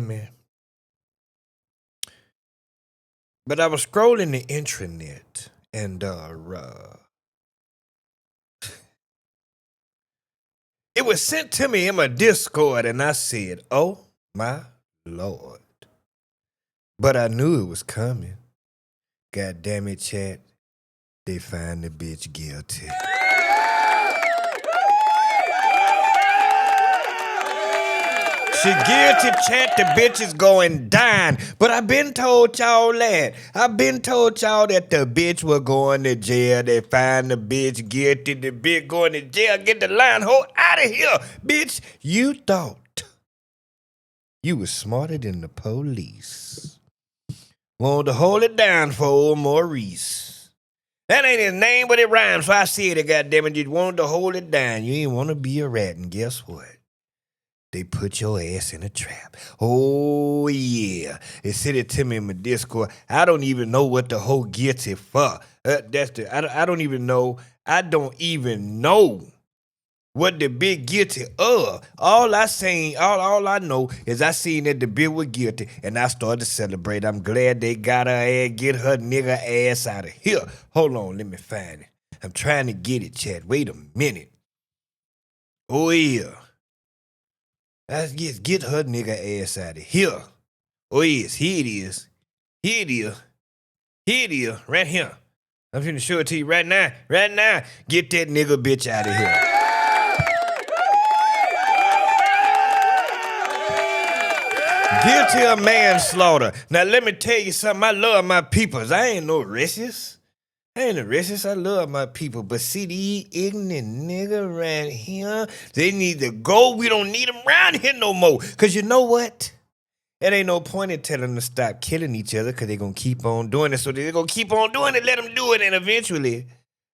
man. But I was scrolling the intranet and it was sent to me in my Discord and I said, "Oh my Lord." But I knew it was coming. God damn it, chat. They find the bitch guilty. She guilty, chat, the bitch is going down. But I been told y'all that. I been told y'all that the bitch was going to jail. They find the bitch guilty. The bitch going to jail. Get the line hoe out of here. Bitch, you thought you was smarter than the police. Wanted to hold it down for old Maurice. That ain't his name, but it rhymes, so I said it, goddammit. You wanted to hold it down. You ain't want to be a rat, and guess what? They put your ass in a trap. Oh, yeah. They said it to me in my Discord. I don't even know what the whole guilty for. I don't even know. I don't even know what the big guilty of. All I know is I seen that the bitch was guilty, and I started to celebrate. I'm glad they got her ass, get her nigga ass out of here. Hold on, let me find it. I'm trying to get it, chat. Wait a minute. Oh, yeah. Let's get her nigga ass out of here. Oh, yes, here it is. Here it is. Here it is, right here. I'm finna show it to you right now. Right now. Get that nigga bitch out of here. Guilty of manslaughter. Now, let me tell you something. I love my peoples. I ain't no racist. I love my people. But see, these ignorant nigga around here, they need to go. We don't need them around here no more. Because you know what? It ain't no point in telling them to stop killing each other because they're going to keep on doing it. So they're going to keep on doing it, let them do it, and eventually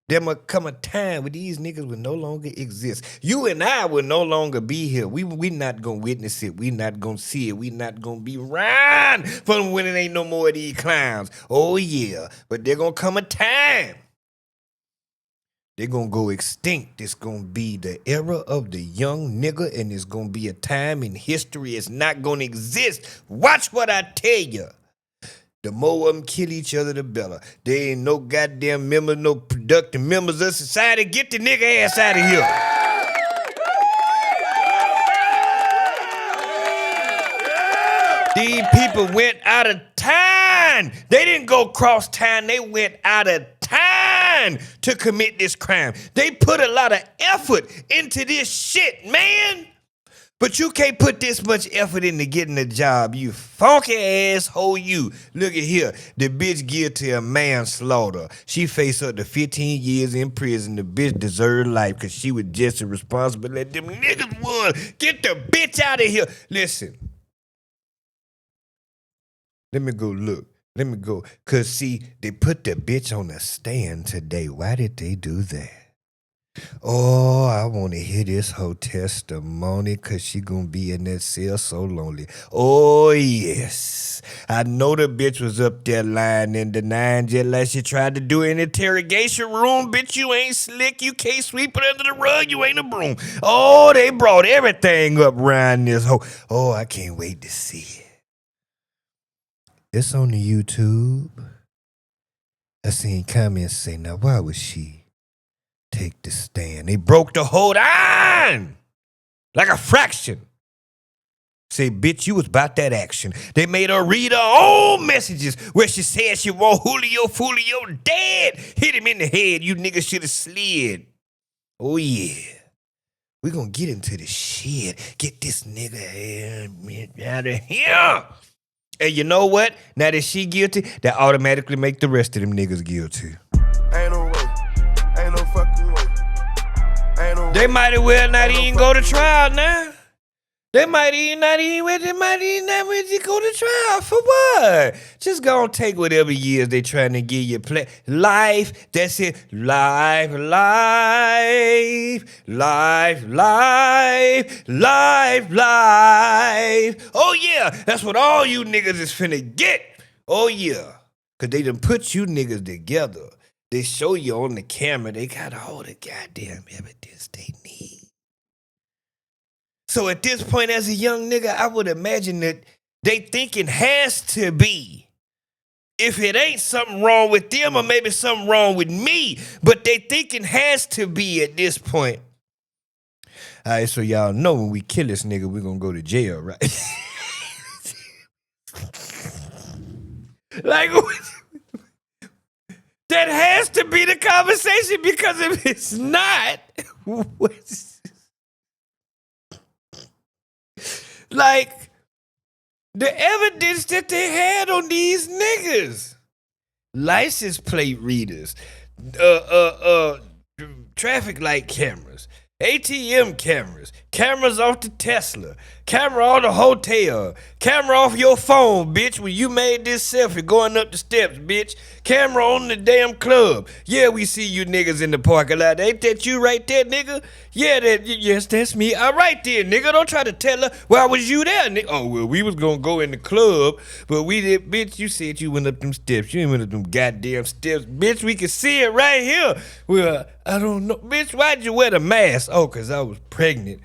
there must come a time where these niggas will no longer exist. You and I will no longer be here. We not gonna witness it. We not gonna see it. We not gonna be around for when it ain't no more of these clowns. Oh yeah, but there gonna come a time. They're gonna go extinct. It's gonna be the era of the young nigga, and it's gonna be a time in history it's not gonna exist. Watch what I tell you. The more of them kill each other, the better. There ain't no goddamn members, no productive members of society. Get the nigga ass out of here. These people went out of town. They didn't go cross town. They went out of town to commit this crime. They put a lot of effort into this shit, man. But you can't put this much effort into getting a job, you funky asshole, you. Look at here, the bitch guilty of manslaughter. She faced up to 15 years in prison. The bitch deserved life because she was just as responsible as them niggas was. Get the bitch out of here. Listen. Let me go look. Let me go. Because, see, they put the bitch on the stand today. Why did they do that? Oh, I want to hear this whole testimony because she going to be in that cell so lonely. Oh, yes. I know the bitch was up there lying and denying just like she tried to do in the interrogation room. Bitch, you ain't slick. You can't sweep it under the rug. You ain't a broom. Oh, they brought everything up around this whole. Oh, I can't wait to see it. It's on the YouTube. I seen comments say, now, why was she take the stand? They broke the whole down like a fraction. Say, bitch, you was about that action. They made her read her own messages where she said she want Julio dead. Hit him in the head. You niggas should have slid. Oh, yeah. We gonna get into the shit. Get this nigga out of here. And you know what? Now that she guilty, that automatically make the rest of them niggas guilty. Ain't no way. Ain't no fucking way. Ain't no They way. might as well not Ain't no even go to fucking trial now. They might not even go to trial for what? Just gonna take whatever years they trying to give you life. That's it. Life. Oh yeah, that's what all you niggas is finna get. Oh yeah, cause they done put you niggas together. They show you on the camera. They got all the goddamn evidence they need. So at this point, as a young nigga, I would imagine that they thinking has to be. If it ain't something wrong with them or maybe something wrong with me, but they thinking has to be at this point. All right, so y'all know when we kill this nigga, we're gonna go to jail, right? Like, that has to be the conversation, because if it's not, like, the evidence that they had on these niggas, license plate readers, traffic light cameras, ATM cameras, cameras off the Tesla, camera off the hotel, camera off your phone, bitch, when you made this selfie going up the steps, bitch. Camera on the damn club. Yeah, we see you niggas in the parking lot. Ain't that you right there, nigga? Yeah, yes, that's me. All right there, nigga. Don't try to tell her, why was you there, nigga? Oh, well, we was gonna go in the club, but we did, bitch, you said you went up them steps. You ain't went up them goddamn steps. Bitch, we can see it right here. Well, I don't know. Bitch, why'd you wear the mask? Oh, because I was pregnant.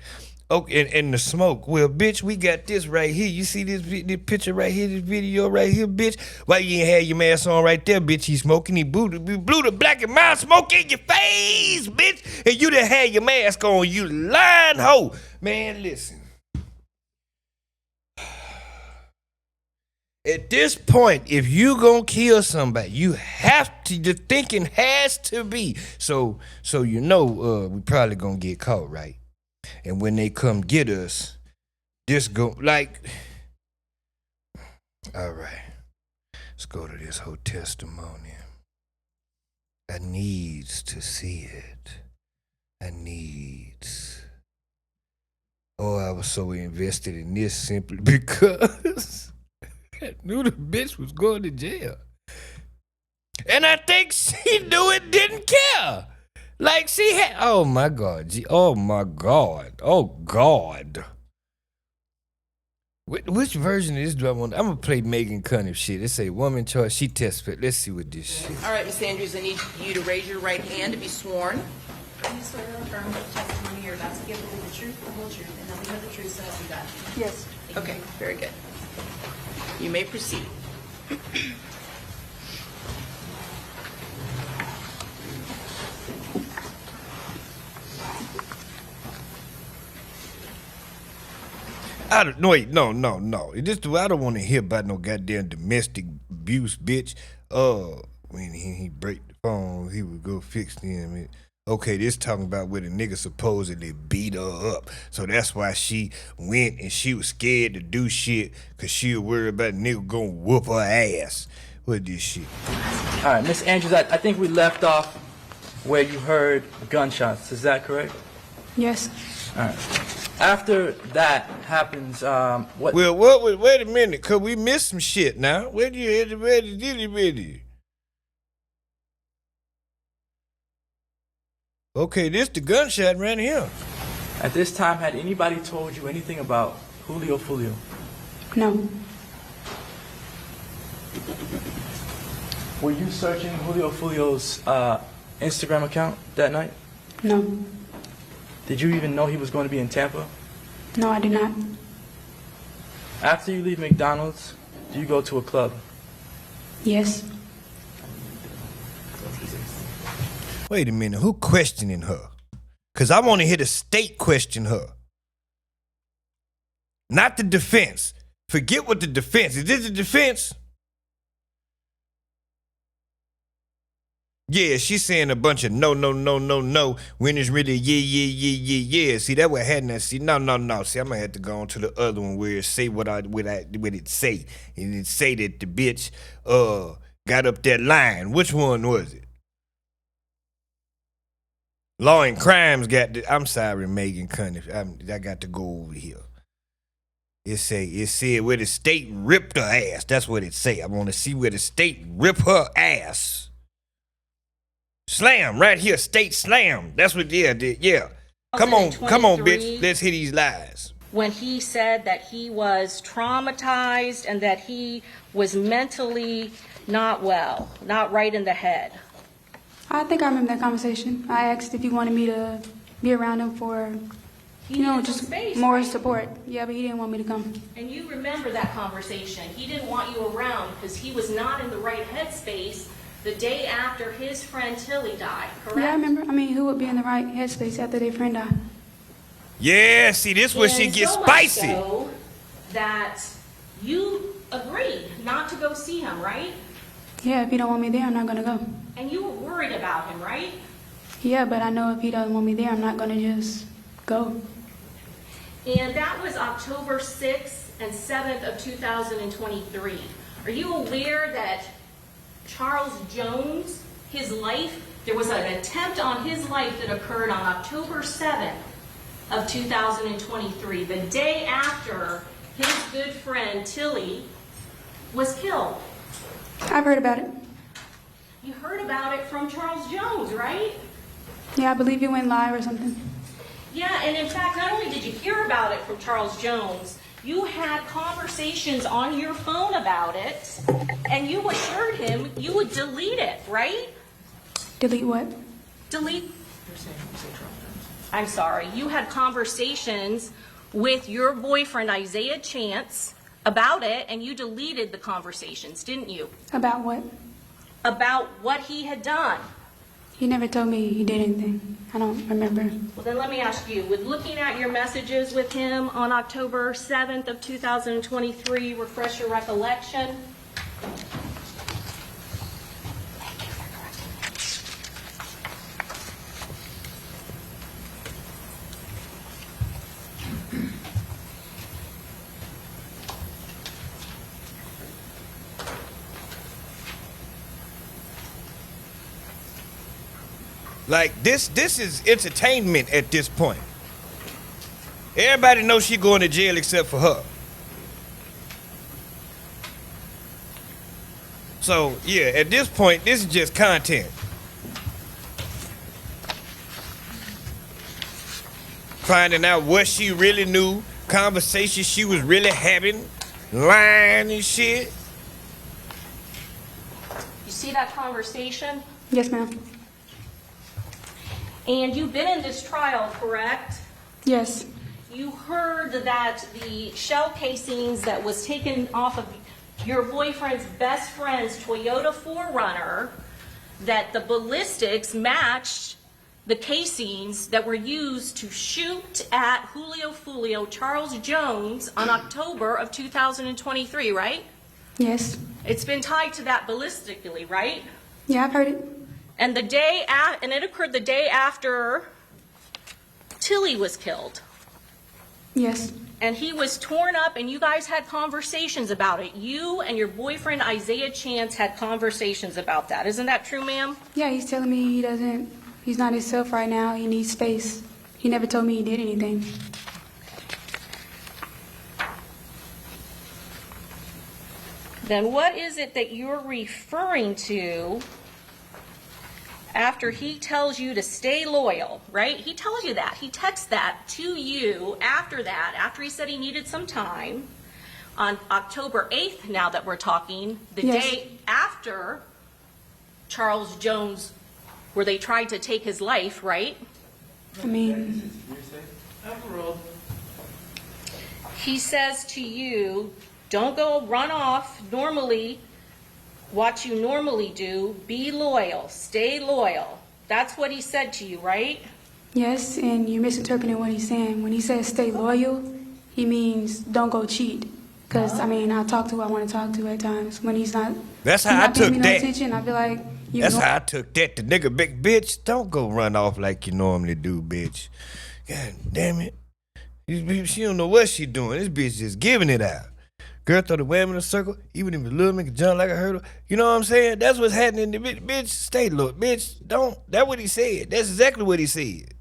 Oh, and the smoke. Well, bitch, we got this right here. You see this picture right here, this video right here, bitch? Why you ain't had your mask on right there, bitch? He smoking, he blew the black and mild smoke in your face, bitch. And you done had your mask on, you lying hoe. Man, listen. At this point, if you gonna kill somebody, you have to, the thinking has to be. So you know, we probably gonna get caught, right? And when they come get us, this go, like, all right, let's go to this whole testimony. I needs to see it. Oh, I was so invested in this simply because I knew the bitch was going to jail. And I think she knew it, didn't care. Like, she had, oh my God, oh my God, oh God. Which version of this do I want? I'm gonna play Megan Cunningham shit. It say woman choice, she test fit. Let's see what this shit. All right, Ms. Andrews, I need you to raise your right hand to be sworn. Do you swear or affirm that the testimony you're about to give will be the truth, the whole truth, and nothing but the truth, so help you God? Yes. Okay, very good. You may proceed. No. I don't want to hear about no goddamn domestic abuse, bitch. When he break the phone, he would go fix them. Okay, this talking about where the nigga supposedly beat her up. So that's why she went and she was scared to do shit, cause she was worried about the nigga gonna whoop her ass. What this shit? All right, Miss Andrews, I think we left off where you heard gunshots. Is that correct? Yes. All right. After that happens, what? Well, wait a minute, cause we missed some shit now. Where do you hit the ready? Okay, this the gunshot right here. At this time, had anybody told you anything about Julio Fulio? No. Were you searching Julio Fulio's Instagram account that night? No. Did you even know he was going to be in Tampa? No, I did not. After you leave McDonald's, do you go to a club? Yes. Wait a minute, who questioning her? Because I want to hear the state question her. Not the defense. Forget what the defense. Is this the defense? Yeah, she's saying a bunch of no, when it's really yeah. See, that what had that. See, no. See, I'm gonna have to go on to the other one where it say what it say. And it say that the bitch got up that line. Which one was it? Law and Crimes got the, I'm sorry, Megan Cunningham. I got to go over here. It said where the state ripped her ass. That's what it say. I want to see where the state rip her ass. Slam, right here, state slam. That's what, yeah. Come on, bitch. Let's hear these lies. When he said that he was traumatized and that he was mentally not well, not right in the head. I think I remember that conversation. I asked if he wanted me to be around him for He You know, needed some just space, more right? support. Yeah, but he didn't want me to come. And you remember that conversation. He didn't want you around because he was not in the right headspace the day after his friend Tilly died, correct? Yeah, I remember. I mean, who would be in the right headspace after their friend died? Yeah, see, this where she And gets so much spicy. so that you agreed not to go see him, right? Yeah, if he don't want me there, I'm not gonna go. And you were worried about him, right? Yeah, but I know if he doesn't want me there, I'm not gonna just go. And that was October 6th and 7th of 2023. Are you aware that Charles Jones, his life, there was an attempt on his life that occurred on October 7th of 2023, the day after his good friend Tilly was killed? I've heard about it. You heard about it from Charles Jones, right? Yeah, I believe he went live or something. Yeah, and in fact, not only did you hear about it from Charles Jones, you had conversations on your phone about it, and you assured him you would delete it, right? Delete what? Delete. I'm sorry. You had conversations with your boyfriend, Isaiah Chance, about it, and you deleted the conversations, didn't you? About what? About what he had done. He never told me he did anything. I don't remember. Well, then let me ask you, with looking at your messages with him on October 7th of 2023, refresh your recollection? Like this is entertainment at this point. Everybody knows she going to jail except for her. So yeah, at this point, this is just content. Finding out what she really knew, conversations she was really having, lying and shit. You see that conversation? Yes, ma'am. And you've been in this trial, correct? Yes. You heard that the shell casings that was taken off of your boyfriend's best friend's Toyota 4Runner, that the ballistics matched the casings that were used to shoot at Julio Fulio Charles Jones on October of 2023, right? Yes. It's been tied to that ballistically, right? Yeah, I've heard it. And and it occurred the day after Tilly was killed. Yes. And he was torn up, and you guys had conversations about it. You and your boyfriend Isaiah Chance had conversations about that. Isn't that true, ma'am? Yeah, he's telling me he's not himself right now. He needs space. He never told me he did anything. Then what is it that you're referring to after he tells you to stay loyal, right? He tells you that. He texts that to you after that, after he said he needed some time, on October 8th, now that we're talking, the Yes. day after Charles Jones, where they tried to take his life, right? I mean, He says to you, don't go run off normally, what you normally do, be loyal, stay loyal. That's what he said to you, right? yes, and you're misinterpreting what he's saying. When he says stay loyal, he means don't go cheat. Because, I mean, I talk to who I want to talk to at times. When he's not, That's he's how I not paying took me no that. attention, I feel like you That's know- how I took that. The nigga, big bitch, don't go run off like you normally do, bitch. God damn it. She don't know what she doing. This bitch just giving it out. Girl throw the wham in a circle, even if it's little, make it jump like a hurdle. You know what I'm saying? That's what's happening. Bitch, stay low. Bitch, don't. That's what he said. That's exactly what he said.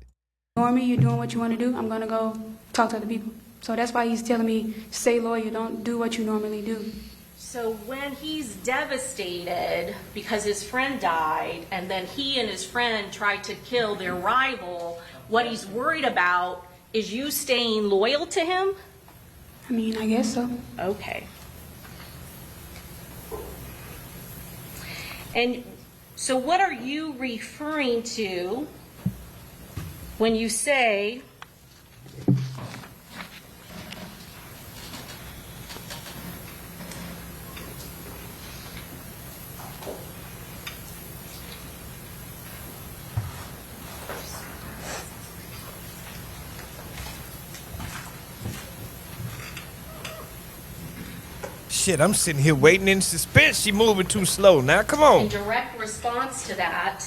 ignore me, you're doing what you want to do, I'm going to go talk to other people. So that's why he's telling me, stay loyal, don't do what you normally do. So when he's devastated because his friend died, and then he and his friend tried to kill their rival, what he's worried about is you staying loyal to him? I mean, I guess so. Okay. And so what are you referring to when you say Shit, I'm sitting here waiting in suspense. She moving too slow. Now, come on. In direct response to that,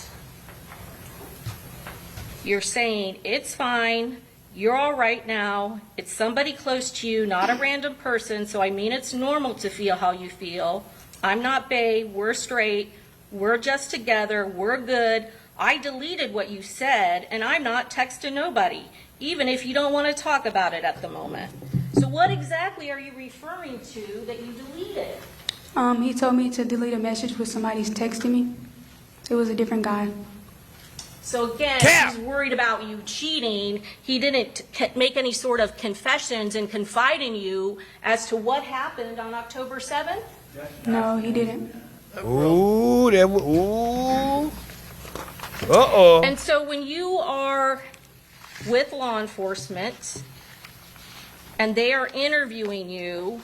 you're saying, it's fine, you're all right now, it's somebody close to you, not a random person, so I mean it's normal to feel how you feel. I'm not bae, we're straight, we're just together, we're good. I deleted what you said, and I'm not texting nobody, even if you don't want to talk about it at the moment. So what exactly are you referring to that you deleted? He told me to delete a message with somebody's texting me. It was a different guy. So again, Cap! he's worried about you cheating. He didn't make any sort of confessions and confide in you as to what happened on October 7th? No, he didn't. Ooh, ooh. Uh-oh. And so when you are with law enforcement and they are interviewing you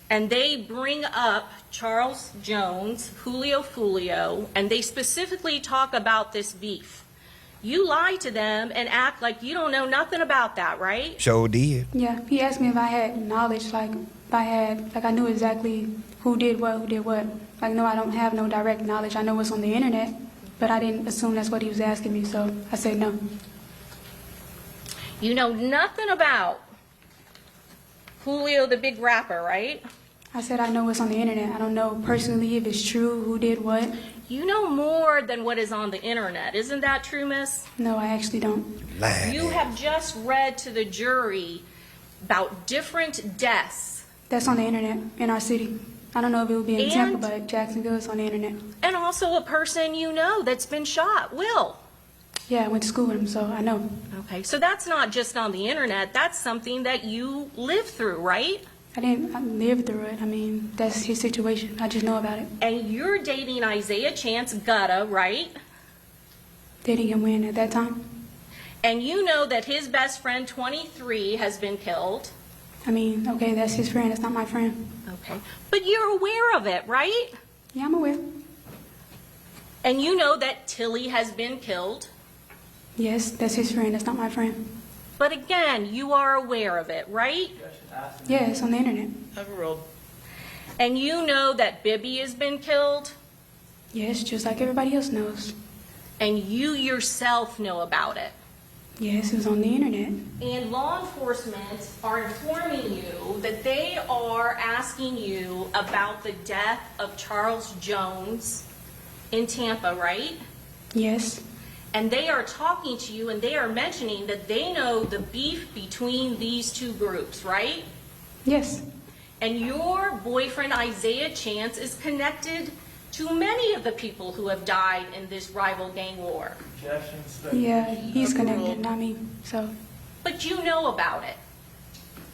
and they bring up Charles Jones, Julio Fulio, and they specifically talk about this beef, you lie to them and act like you don't know nothing about that, right? Sure did. Yeah, he asked me if I had knowledge, like I knew exactly who did what. Like, no, I don't have no direct knowledge. I know what's on the internet, but I didn't assume that's what he was asking me, so I said no. You know nothing about Julio the big rapper, right? I said I know what's on the internet. I don't know personally if it's true, who did what. You know more than what is on the internet. Isn't that true, miss? No, I actually don't. Lying. You have just read to the jury about different deaths That's on the internet in our city. I don't know if it would be in And- Tampa, but Jacksonville is on the internet. and also a person you know that's been shot, Will. Yeah, I went to school with him, so I know. Okay, so that's not just on the internet. That's something that you lived through, right? I lived through it. I mean, that's his situation. I just know about it. And you're dating Isaiah Chance Gutta, right? Dating him when at that time? And you know that his best friend, 23, has been killed. I mean, okay, that's his friend. That's not my friend. Okay. But you're aware of it, right? Yeah, I'm aware. And you know that Tilly has been killed. Yes, that's his friend. That's not my friend. But again, you are aware of it, right? Yeah, it's on the internet. And you know that Bibby has been killed. Yes, just like everybody else knows. And you yourself know about it. Yes, it was on the internet. And law enforcement are informing you that they are asking you about the death of Charles Jones in Tampa, right? Yes. And they are talking to you and they are mentioning that they know the beef between these two groups, right? Yes. And your boyfriend, Isaiah Chance, is connected to many of the people who have died in this rival gang war. Yeah, he's connected, not me. So, But you know about it.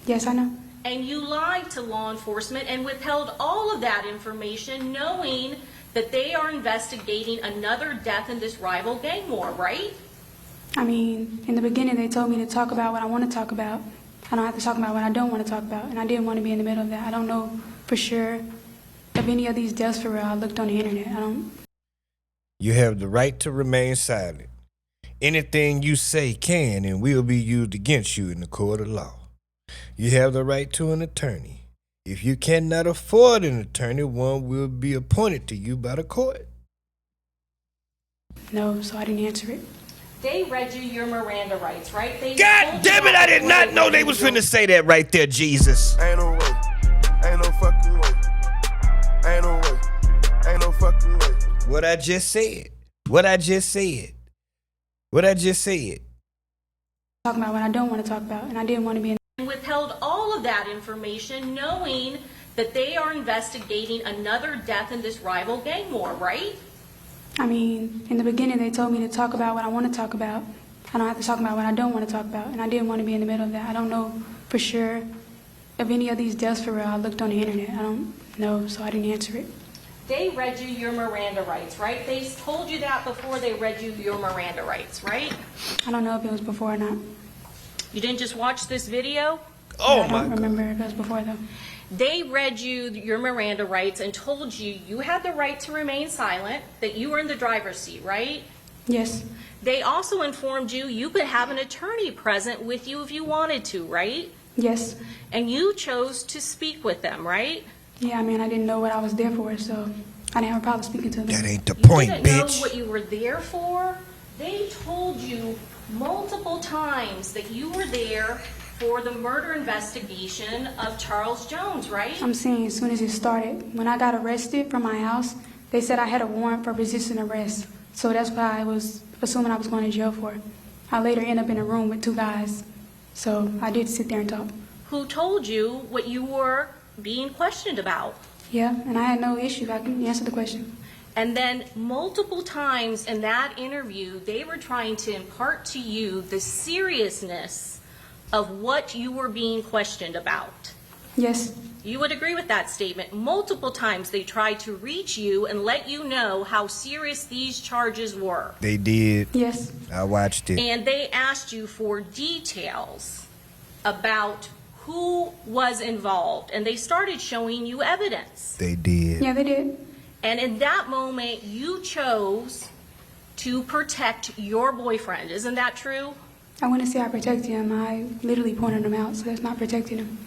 yes, I know. And you lied to law enforcement and withheld all of that information knowing that they are investigating another death in this rival gang war, right? I mean, in the beginning, they told me to talk about what I want to talk about. I don't have to talk about what I don't want to talk about. And I didn't want to be in the middle of that. I don't know for sure if any of these deaths for real. I looked on the internet. I don't. You have the right to remain silent. Anything you say can and will be used against you in the court of law. You have the right to an attorney. If you cannot afford an attorney, one will be appointed to you by the court. No, so I didn't answer it. They read you your Miranda rights, right? They God told damn you it, I did not know they was finna say that right there, Jesus. Ain't no way. Ain't no fucking way. Ain't no way. Ain't no fucking way. What I just said. What I just said. What I just said. Talking about what I don't want to talk about. And I didn't want to be in. And withheld all of that information knowing that they are investigating another death in this rival gang war, right? I mean, in the beginning, they told me to talk about what I want to talk about. I don't have to talk about what I don't want to talk about. And I didn't want to be in the middle of that. I don't know for sure if any of these deaths for real. I looked on the internet. I don't know, so I didn't answer it. They read you your Miranda rights, right? They told you that before they read you your Miranda rights, right? I don't know if it was before or not. You didn't just watch this video? Oh I my don't God. remember if it was before, though. They read you your Miranda rights and told you you had the right to remain silent, that you were in the driver's seat, right? Yes. They also informed you you could have an attorney present with you if you wanted to, right? Yes. And you chose to speak with them, right? Yeah, I mean, I didn't know what I was there for, so I didn't have a problem speaking to them. That ain't the You point, didn't know bitch. what you were there for? They told you multiple times that you were there for the murder investigation of Charles Jones, right? I'm saying as soon as it started, when I got arrested from my house, they said I had a warrant for resisting arrest. So that's what I was assuming I was going to jail for. I later ended up in a room with 2 guys. So I did sit there and talk. Who told you what you were being questioned about? Yeah, and I had no issue. I can answer the question. And then multiple times in that interview, they were trying to impart to you the seriousness of what you were being questioned about. Yes. You would agree with that statement. Multiple times they tried to reach you and let you know how serious these charges were. They did. Yes. I watched it. And they asked you for details about who was involved. And they started showing you evidence. They did. Yeah, they did. And in that moment, you chose to protect your boyfriend. Isn't that true? I wouldn't say I protected him. I literally pointed him out, so that's not protecting him.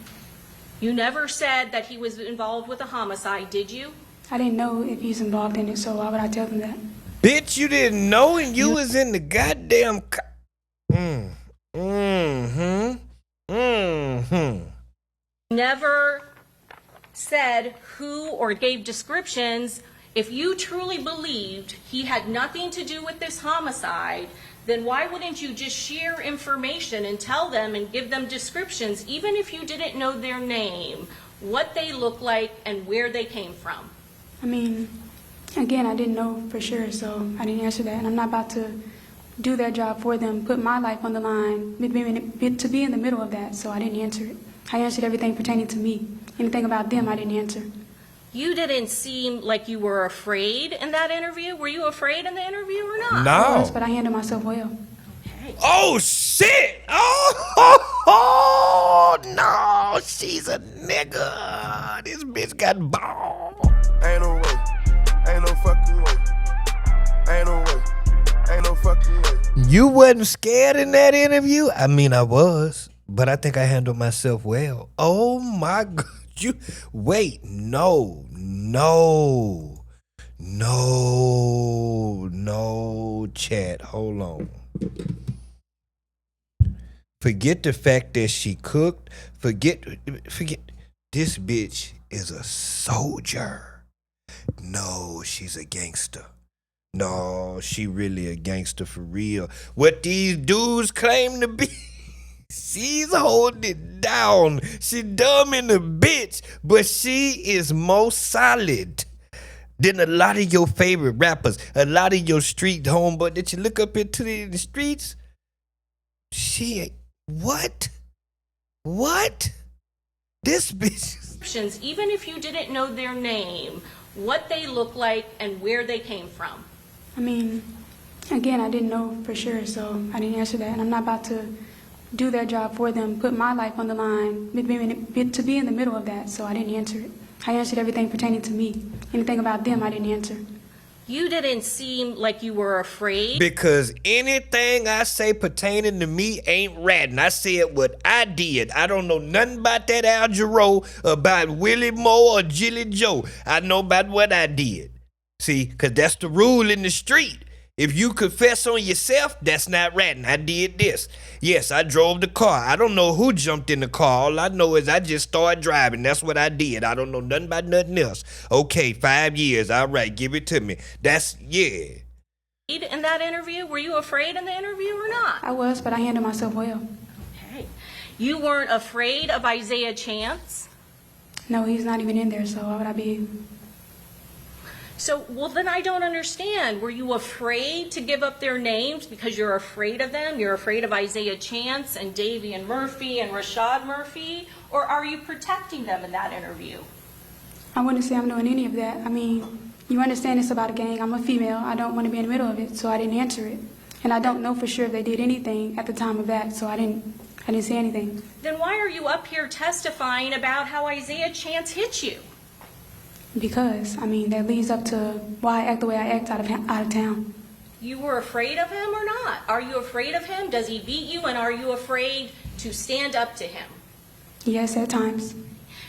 You never said that he was involved with a homicide, did you? I didn't know if he's involved in it, so why would I tell them that? Bitch, you didn't know and you was in the goddamn Never said who or gave descriptions. If you truly believed he had nothing to do with this homicide, then why wouldn't you just share information and tell them and give them descriptions, even if you didn't know their name, what they look like, and where they came from? I mean, again, I didn't know for sure, so I didn't answer that. And I'm not about to do their job for them, put my life on the line, to be in the middle of that, so I didn't answer it. I answered everything pertaining to me. Anything about them, I didn't answer. You didn't seem like you were afraid in that interview. Were you afraid in the interview or not? I was, No. but I handled myself well. Okay. Oh shit! Oh, no, she's a nigga. This bitch got balls. Ain't no way. Ain't no fucking way. Ain't no way. Ain't no fucking way. You wasn't scared in that interview? I mean, I was, but I think I handled myself well. Oh my God. You wait, no, chat. Hold on. Forget the fact that she cooked. Forget. This bitch is a soldier. No, she's a gangster. No, she really a gangster for real. What these dudes claim to be. She's holding it down. She dumb in the bitch, but she is more solid than a lot of your favorite rappers, a lot of your street homeboy that you look up into the streets. She ain't. What? This bitch. Descriptions, even if you didn't know their name, what they look like, and where they came from. I mean, again, I didn't know for sure, so I didn't answer that. And I'm not about to do their job for them, put my life on the line, to be in the middle of that, so I didn't answer it. I answered everything pertaining to me. Anything about them, I didn't answer. You didn't seem like you were afraid. Because anything I say pertaining to me ain't ratting. I said what I did. I don't know nothing about that Al Jarreau, about Willie Moore or Jilly Joe. I know about what I did. See, because that's the rule in the street. If you confess on yourself, that's not ratting. I did this. Yes, I drove the car. I don't know who jumped in the car. All I know is I just started driving. That's what I did. I don't know nothing about nothing else. Okay, 5 years. All right, give it to me. That's, yeah. In that interview, were you afraid in the interview or not? I was, but I handled myself well. Okay. You weren't afraid of Isaiah Chance? No, he's not even in there, so why would I be? So, well, then I don't understand. Were you afraid to give up their names because you're afraid of them? You're afraid of Isaiah Chance and Davian Murphy and Rashad Murphy? Or are you protecting them in that interview? I wouldn't say I'm doing any of that. I mean, you understand it's about a gang. I'm a female. I don't want to be in the middle of it, so I didn't answer it. And I don't know for sure if they did anything at the time of that, so I didn't say anything. Then why are you up here testifying about how Isaiah Chance hit you? Because, I mean, that leads up to why I act the way I act out of town. You were afraid of him or not? Are you afraid of him? Does he beat you? And are you afraid to stand up to him? Yes, at times.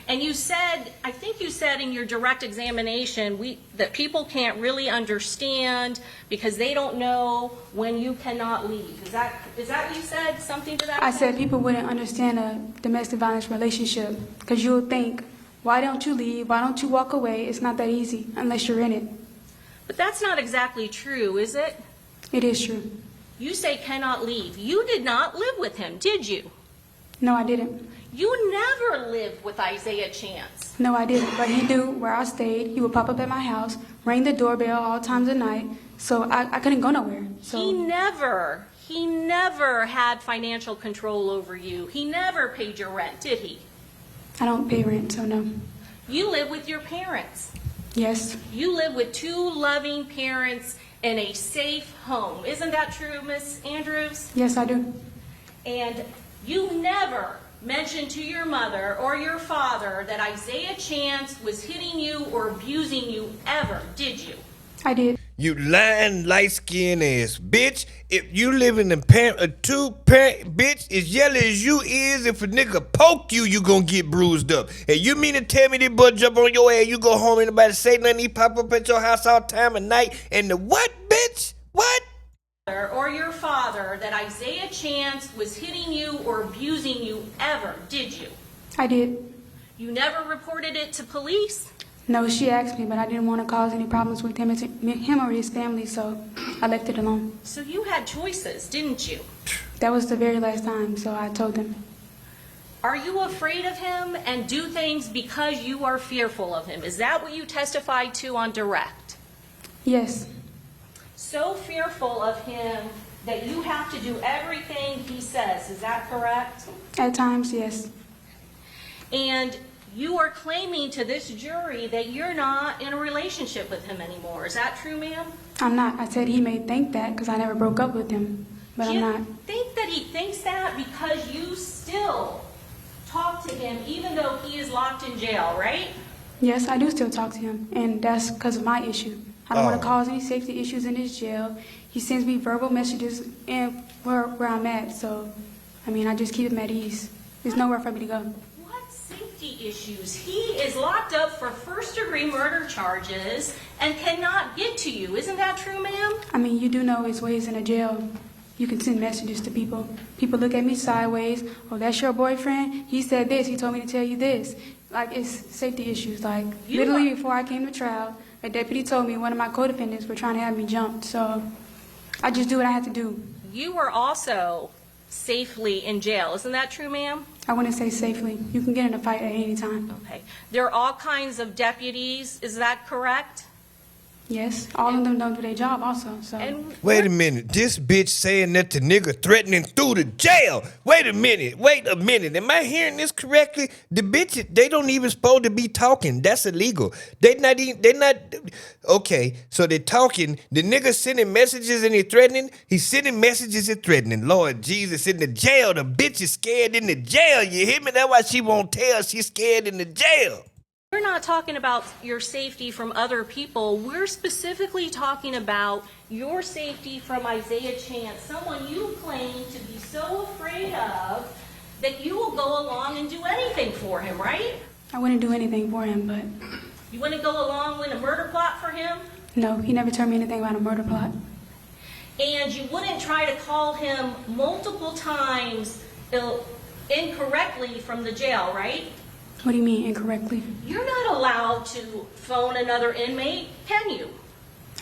And you said, I think you said in your direct examination, that people can't really understand because they don't know when you cannot leave. Is that what you said? Something to that I effect? said people wouldn't understand a domestic violence relationship because you'll think, why don't you leave? Why don't you walk away? It's not that easy unless you're in it. But that's not exactly true, is it? It is true. You say cannot leave. You did not live with him, did you? No, I didn't. You never lived with Isaiah Chance. No, I didn't. But he knew where I stayed. He would pop up at my house, ring the doorbell all times of night. So I couldn't go nowhere. So He never had financial control over you. He never paid your rent, did he? I don't pay rent, so no. You live with your parents. Yes, You live with two loving parents in a safe home. Isn't that true, Miss Andrews? yes, I do. And you never mentioned to your mother or your father that Isaiah Chance was hitting you or abusing you ever, did you? I did. You lying light-skinned ass bitch. If you live in a two-parent bitch, as yellow as you is, if a nigga poke you, you gonna get bruised up. And you mean to tell me this boy jump on your ass, you go home, anybody say nothing, he pop up at your house all time of night, and the what, bitch? What? Or your father that Isaiah Chance was hitting you or abusing you ever, did you? I did. You never reported it to police? No, she asked me, but I didn't want to cause any problems with him or his family, so I left it alone. So you had choices, didn't you? That was the very last time, so I told them. Are you afraid of him and do things because you are fearful of him? Is that what you testified to on direct? Yes, So fearful of him that you have to do everything he says. Is that correct? at times, yes. And you are claiming to this jury that you're not in a relationship with him anymore. Is that true, ma'am? I'm not. I said he may think that because I never broke up with him, but I'm You not. think that he thinks that because you still talk to him even though he is locked in jail, right? Yes, I do still talk to him, and that's because of my issue. I don't want to cause any safety issues in his jail. He sends me verbal messages in where I'm at, so, I mean, I just keep him at ease. There's nowhere for me to go. What safety issues? He is locked up for first-degree murder charges and cannot get to you. Isn't that true, ma'am? I mean, you do know his ways in a jail. You can send messages to people. People look at me sideways. Oh, that's your boyfriend? He said this. He told me to tell you this. Like, it's safety issues. Like, literally before I came to trial, a deputy told me one of my co-defendants were trying to have me jumped. So I just do what I have to do. You were also safely in jail. Isn't that true, ma'am? I wouldn't say safely. You can get in a fight at any time. Okay. There are all kinds of deputies. Is that correct? Yes, all of them don't do their job also. So And Wait a minute, this bitch saying that the nigga threatening through the jail. Wait a minute. Am I hearing this correctly? The bitches, they don't even supposed to be talking. That's illegal. They not, okay, so they talking. The nigga sending messages and he threatening. He's sending messages and threatening. Lord Jesus, in the jail, the bitch is scared in the jail. You hear me? That's why she won't tell. She's scared in the jail. we're not talking about your safety from other people. We're specifically talking about your safety from Isaiah Chance, someone you claim to be so afraid of that you will go along and do anything for him, right? I wouldn't do anything for him, but You wouldn't go along with a murder plot for him? no, he never told me anything about a murder plot. And you wouldn't try to call him multiple times incorrectly from the jail, right? What do you mean incorrectly? You're not allowed to phone another inmate, can you?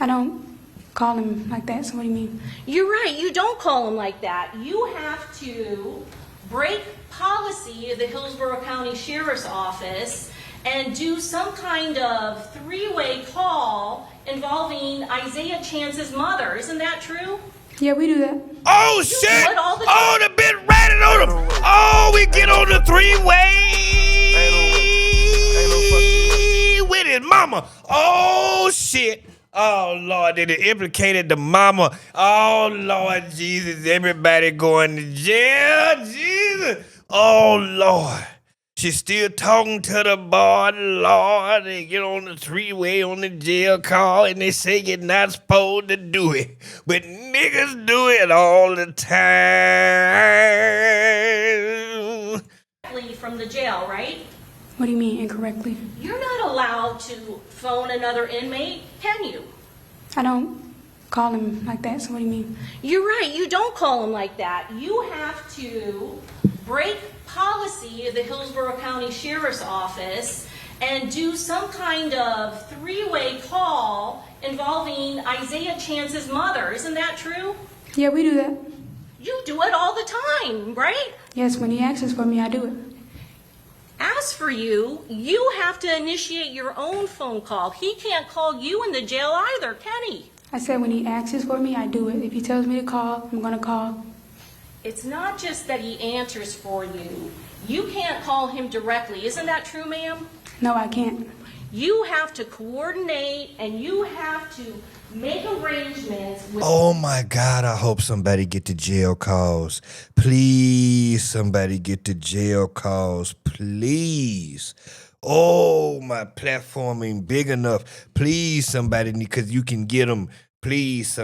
I don't call him like that, so what do you mean? You're right, you don't call him like that. You have to break policy of the Hillsborough County Sheriff's Office and do some kind of three-way call involving Isaiah Chance's mother. Isn't that true? Yeah, we do that. Oh shit! would all the Oh, the bit ratted on him. Oh, we get on the three-way with his mama. Oh shit! Oh Lord, it implicated the mama. Oh Lord Jesus, everybody going to jail. Jesus. Oh Lord. She's still talking to the boy, Lord. They get on the three-way on the jail call and they say you're not supposed to do it. But niggas do it all the time. From the jail, right? What What do you mean incorrectly? You're not allowed to phone another inmate, can you? I don't call him like that, so what do you mean? You're right, you don't call him like that. You have to break policy of the Hillsborough County Sheriff's Office and do some kind of three-way call involving Isaiah Chance's mother. Isn't that true? Yeah, we do that. You do it all the time, right? Yes, when he asks for me, I do it. As for you, you have to initiate your own phone call. He can't call you in the jail either, can he? I said when he asks for me, I do it. If he tells me to call, I'm going to call. It's not just that he answers for you. You can't call him directly. Isn't that true, ma'am? No, I can't. You have to coordinate and you have to make arrangements with... Oh my God, I hope somebody get the jail calls. Please, somebody get the jail calls. Please. Oh, my platform ain't big enough. Please, somebody, because you can get them. Please,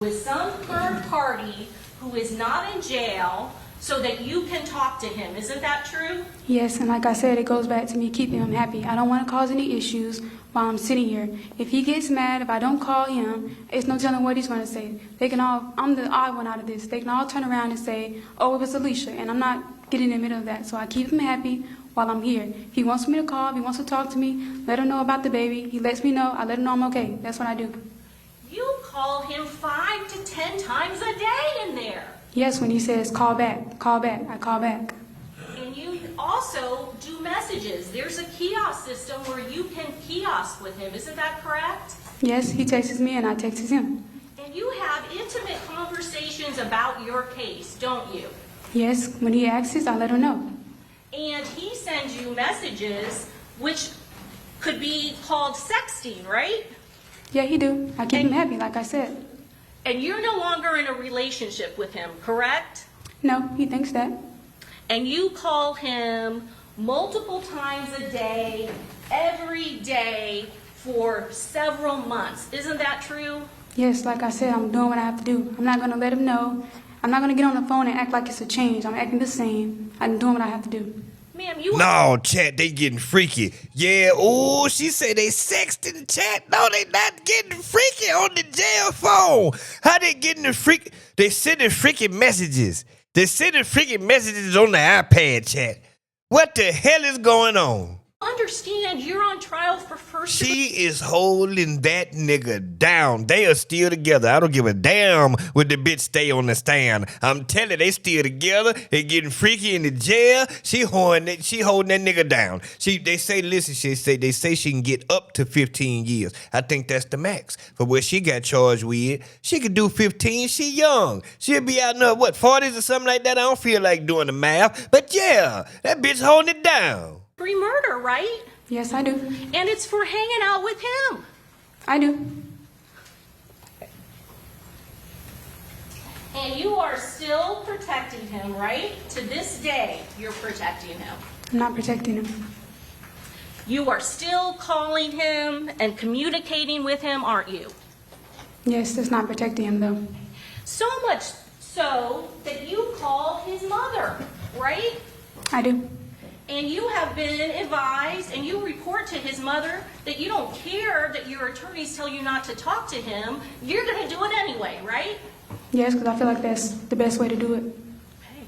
with some third party who is not in jail so that you can talk to him. Isn't that true? Yes, and like I said, it goes back to me keeping him happy. I don't want to cause any issues while I'm sitting here. If he gets mad, if I don't call him, it's no telling what he's going to say. I'm the odd one out of this. They can all turn around and say, oh, it was Alicia, and I'm not getting in the middle of that. So I keep him happy while I'm here. If he wants me to call, if he wants to talk to me, let him know about the baby. He lets me know, I let him know I'm okay. That's what I do. You call him 5 to 10 times a day in there. Yes, when he says, call back, I call back. And you also do messages. There's a kiosk system where you can kiosk with him. Isn't that correct? Yes, he texts me and I text him. And you have intimate conversations about your case, don't you? Yes, when he asks, I let him know. And he sends you messages which could be called sexting, right? Yeah, he do. I keep him happy, like I said. And you're no longer in a relationship with him, correct? No, he thinks that. And you call him multiple times a day, every day, for several months. Isn't that true? Yes, like I said, I'm doing what I have to do. I'm not going to let him know. I'm not going to get on the phone and act like it's a change. I'm acting the same. I'm doing what I have to do. Ma'am, you... No, chat, they getting freaky. Yeah, oh, she say they sexting, chat. No, they not getting freaky on the jail phone. How they getting the freak? They sending freaky messages. They sending freaky messages on the iPad, chat. What the hell is going on? Understand, you're on trial for first degree. She is holding that nigga down. They are still together. I don't give a damn when the bitch stay on the stand. I'm telling you, they still together. They getting freaky in the jail. She holding that nigga down. They say she can get up to 15 years. I think that's the max for what she got charged with. She could do 15. She young. She'll be out in her, 40s or something like that. I don't feel like doing the math. But yeah, that bitch holding it down. Murder, right? Yes, I do. And it's for hanging out with him. I do. And you are still protecting him, right? To this day, you're protecting him. I'm not protecting him. You are still calling him and communicating with him, aren't you? Yes, that's not protecting him, though. So much so that you call his mother, right? I do. And you have been advised, and you report to his mother that you don't care that your attorneys tell you not to talk to him. You're going to do it anyway, right? Yes, because I feel like that's the best way to do it. Okay.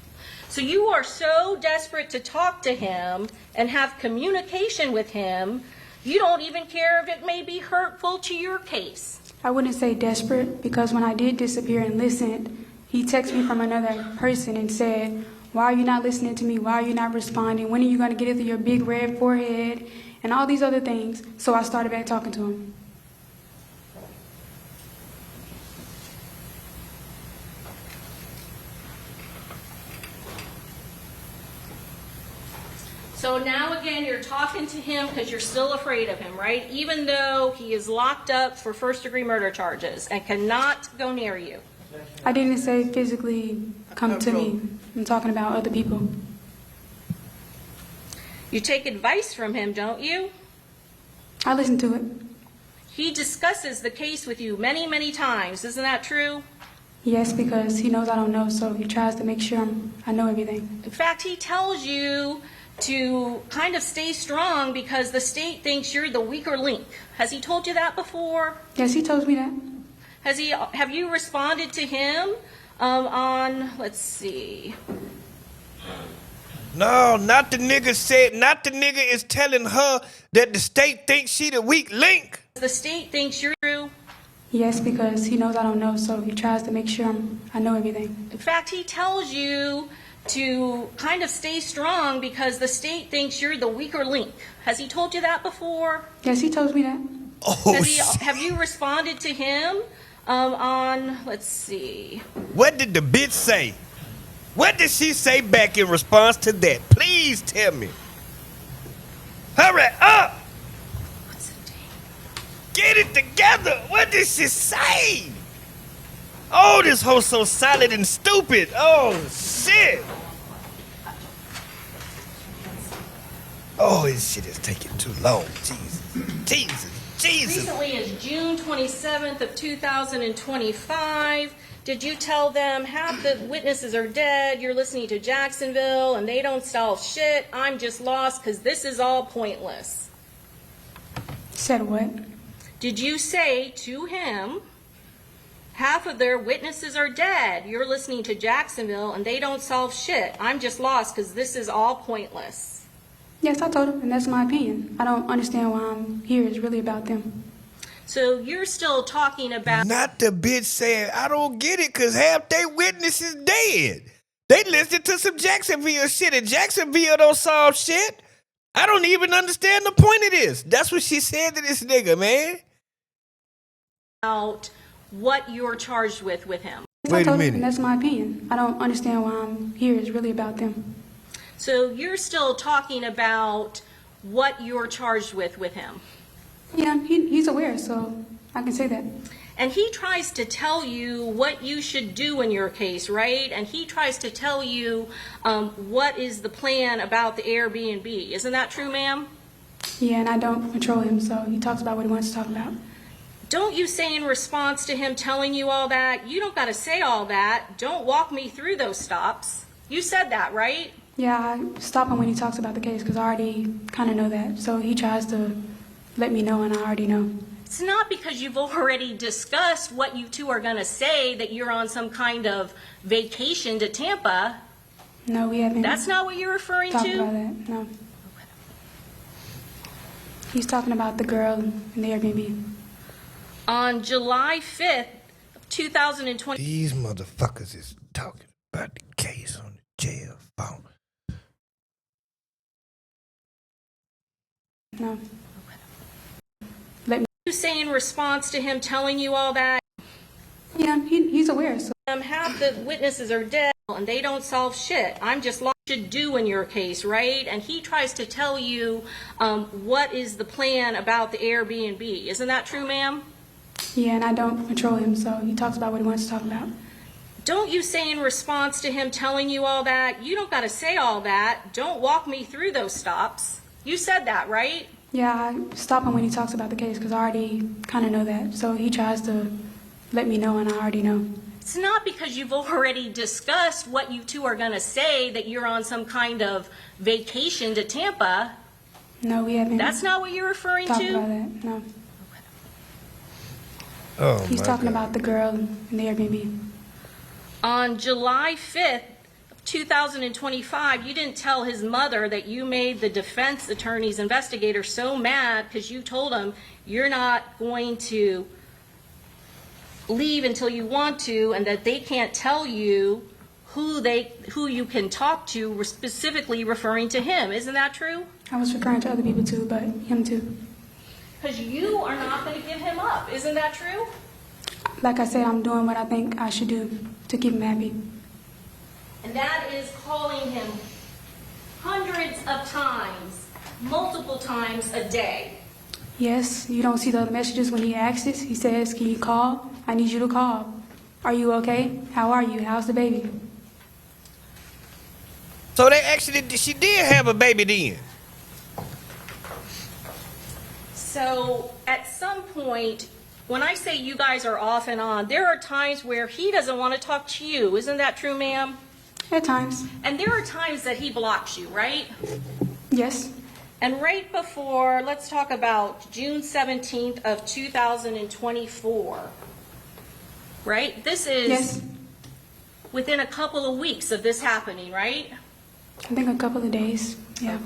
So you are so desperate to talk to him and have communication with him, you don't even care if it may be hurtful to your case. I wouldn't say desperate, because when I did disappear and listened, he texted me from another person and said, why are you not listening to me? Why are you not responding? When are you going to get into your big red forehead? And all these other things. So I started back talking to him. So now again, you're talking to him because you're still afraid of him, right? Even though he is locked up for first-degree murder charges and cannot go near you. I didn't say physically come to me. I'm talking about other people. You take advice from him, don't you? I listen to it. He discusses the case with you many, many times. Isn't that true? Yes, because he knows I don't know, so he tries to make sure I know everything. In fact, he tells you to kind of stay strong because the state thinks you're the weaker link. Has he told you that before? Yes, he told me that. Have you responded to him on, let's see. No, not the nigga is telling her that the state thinks she the weak link. The state thinks you're true. Yes, because he knows I don't know, so he tries to make sure I know everything. In fact, he tells you to kind of stay strong because the state thinks you're the weaker link. Has he told you that before? Yes, he told me that. Oh, Have you responded to him on, let's see. what did the bitch say? What did she say back in response to that? Please tell me. Hurry up! What's the date? Get it together! What did she say? Oh, this hoe's so silent and stupid. Oh, shit. Oh, this shit is taking too long. Jesus. Recently is June 27th of 2025. Did you tell them half the witnesses are dead, you're listening to Jacksonville, and they don't solve shit? I'm just lost because this is all pointless. Said what? Did you say to him, half of their witnesses are dead, you're listening to Jacksonville, and they don't solve shit? I'm just lost because this is all pointless. Yes, I told him, and that's my opinion. I don't understand why I'm here. It's really about them. So you're still talking about... Not the bitch saying, I don't get it because half they witnesses dead. They listened to some Jacksonville shit, and Jacksonville don't solve shit. I don't even understand the point of this. That's what she said to this nigga, man. About what you're charged with him. Wait a minute. And that's my opinion. I don't understand why I'm here. It's really about them. So you're still talking about what you're charged with him. Yeah, he's aware, so I can say that. And he tries to tell you what you should do in your case, right? And he tries to tell you what is the plan about the Airbnb. Isn't that true, ma'am? Yeah, and I don't control him, so he talks about what he wants to talk about. Don't you say in response to him telling you all that, you don't got to say all that. Don't walk me through those stops. You said that, right? Yeah, I stop him when he talks about the case because I already kind of know that. So he tries to let me know, and I already know. It's not because you've already discussed what you two are going to say that you're on some kind of vacation to Tampa. No, we haven't. That's not what you're referring talked to? about that, no. He's talking about the girl in the Airbnb. On July 5th, 2020. These motherfuckers is talking about the case on the jail phone. No. You say in response to him telling you all that, Yeah, he's aware, so. half the witnesses are dead and they don't solve shit. I'm just lost. Should do in your case, right? And he tries to tell you what is the plan about the Airbnb. Isn't that true, ma'am? Yeah, and I don't control him, so he talks about what he wants to talk about. Don't you say in response to him telling you all that, you don't got to say all that. Don't walk me through those stops. You said that, right? Yeah, I stop him when he talks about the case because I already kind of know that. So he tries to let me know, and I already know. It's not because you've already discussed what you two are going to say that you're on some kind of vacation to Tampa. No, we haven't. That's not what you're referring talked to? about that, no. Oh, He's talking about the girl in the Airbnb. On July 5th, 2025, you didn't tell his mother that you made the defense attorney's investigator so mad because you told him you're not going to leave until you want to, and that they can't tell you who you can talk to, specifically referring to him. Isn't that true? I was referring to other people too, but him too. Because you are not going to give him up. Isn't that true? Like I said, I'm doing what I think I should do to keep him happy. And that is calling him hundreds of times, multiple times a day. Yes, you don't see the messages when he asks us. He says, can you call? I need you to call. Are you okay? How are you? How's the baby? So she did have a baby then. So at some point, when I say you guys are off and on, there are times where he doesn't want to talk to you. Isn't that true, ma'am? At times. And there are times that he blocks you, right? Yes. And right before, let's talk about June 17th of 2024, right? This is Yes. within a couple of weeks of this happening, right? I think a couple of days. Yeah.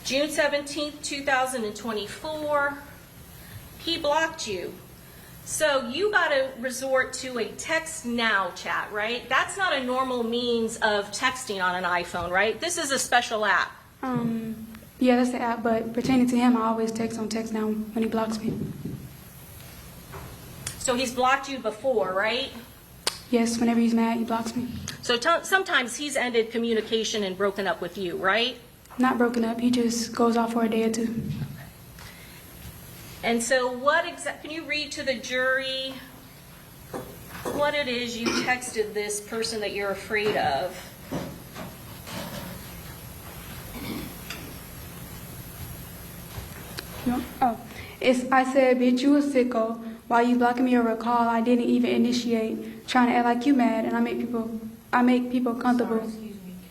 June 17th, 2024, he blocked you. So you got to resort to a text now chat, right? That's not a normal means of texting on an iPhone, right? This is a special app. Yeah, that's the app, but pertaining to him, I always text on text now when he blocks me. So he's blocked you before, right? Yes, whenever he's mad, he blocks me. So sometimes he's ended communication and broken up with you, right? Not broken up, he just goes off for a day or two. And so can you read to the jury what it is you texted this person that you're afraid of? I said, bitch, you a sicko. Why you blocking me over a call I didn't even initiate? Trying to act like you mad, and I make people comfortable.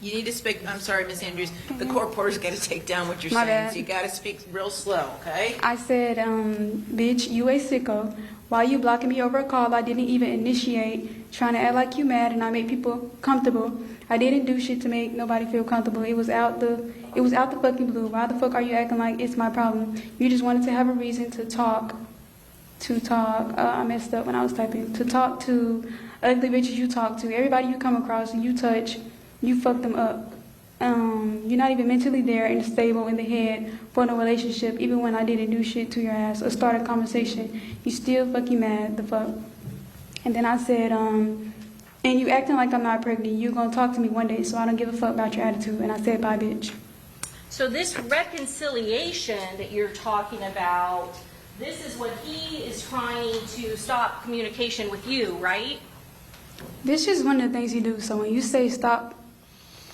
You need to speak, I'm sorry, Miss Andrews, the court reporter's got to take down what you're My saying, bad. so you got to speak real slow, okay? I said, bitch, you a sicko. Why you blocking me over a call I didn't even initiate? Trying to act like you mad, and I make people comfortable. I didn't do shit to make nobody feel comfortable. It was out the fucking blue. Why the fuck are you acting like it's my problem? You just wanted to have a reason to talk. I messed up when I was typing. To talk to ugly bitches you talk to. Everybody you come across and you touch, you fuck them up. You're not even mentally there and stable in the head for no relationship. Even when I didn't do shit to your ass or start a conversation, you still fucking mad. The fuck. And then I said, and you acting like I'm not pregnant. You gonna talk to me one day, so I don't give a fuck about your attitude. And I said, bye, bitch. So this reconciliation that you're talking about, this is what he is trying to stop communication with you, right? This is one of the things he do. So when you say stop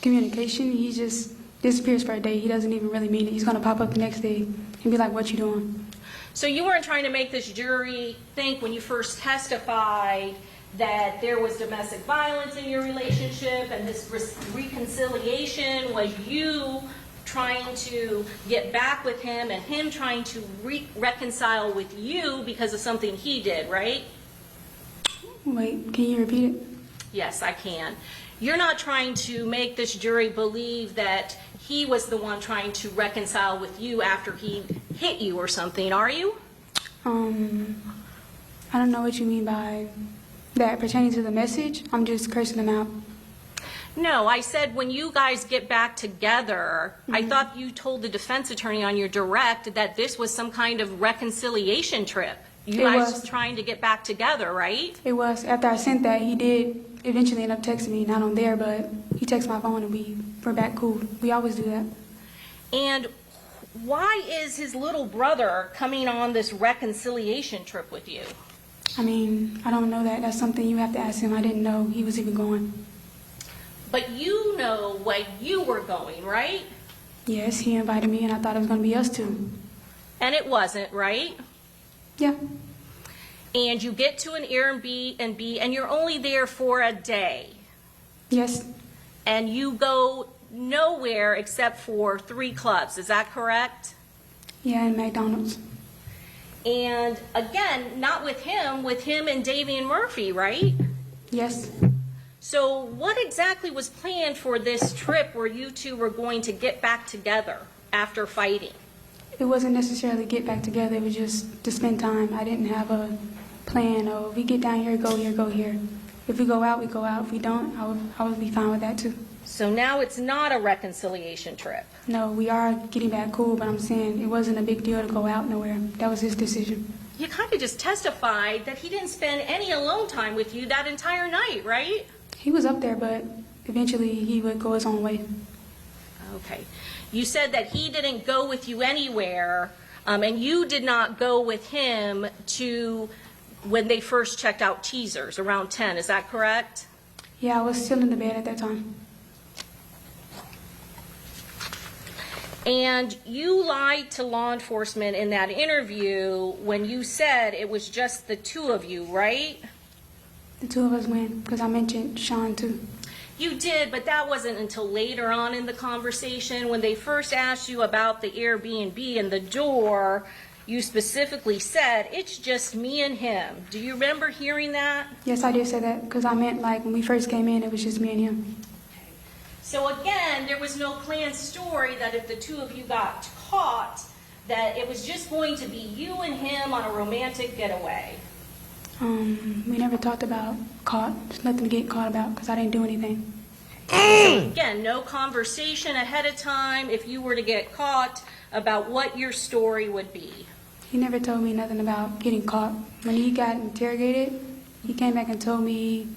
communication, he just disappears for a day. He doesn't even really mean it. He's gonna pop up the next day and be like, what you doing? So you weren't trying to make this jury think when you first testified that there was domestic violence in your relationship, and this reconciliation was you trying to get back with him and him trying to reconcile with you because of something he did, right? Wait, can you repeat it? Yes, I can. You're not trying to make this jury believe that he was the one trying to reconcile with you after he hit you or something, are you? I don't know what you mean by that pertaining to the message. I'm just cursing him out. No, I said when you guys get back together, I thought you told the defense attorney on your direct that this was some kind of reconciliation trip. You guys was trying to get back together, right? It was. After I sent that, he did eventually end up texting me, not on there, but he texted my phone and we're back cool. We always do that. And why is his little brother coming on this reconciliation trip with you? I mean, I don't know that. That's something you have to ask him. I didn't know he was even going. But you know where you were going, right? Yes, he invited me and I thought it was going to be us two. And it wasn't, right? Yeah. And you get to an Airbnb and you're only there for a day. Yes. And you go nowhere except for 3 clubs. Is that correct? Yeah, and McDonald's. And again, not with him and Davian Murphy, right? Yes. So what exactly was planned for this trip where you two were going to get back together after fighting? It wasn't necessarily get back together. It was just to spend time. I didn't have a plan. Oh, if we get down here, go here, go here. If we go out, we go out. If we don't, I would be fine with that too. So now it's not a reconciliation trip. No, we are getting back cool, but I'm saying it wasn't a big deal to go out nowhere. That was his decision. You kind of just testified that he didn't spend any alone time with you that entire night, right? He was up there, but eventually he would go his own way. Okay. You said that he didn't go with you anywhere, and you did not go with him to when they first checked out teasers around 10. Is that correct? Yeah, I was still in the bed at that time. And you lied to law enforcement in that interview when you said it was just the two of you, right? The two of us went, because I mentioned Sean too. You did, but that wasn't until later on in the conversation. When they first asked you about the Airbnb and the door, you specifically said, it's just me and him. Do you remember hearing that? Yes, I did say that because I meant like when we first came in, it was just me and him. So again, there was no planned story that if the two of you got caught, that it was just going to be you and him on a romantic getaway. We never talked about caught. There's nothing to get caught about because I didn't do anything. So again, no conversation ahead of time if you were to get caught about what your story would be. He never told me nothing about getting caught. When he got interrogated, he came back and told me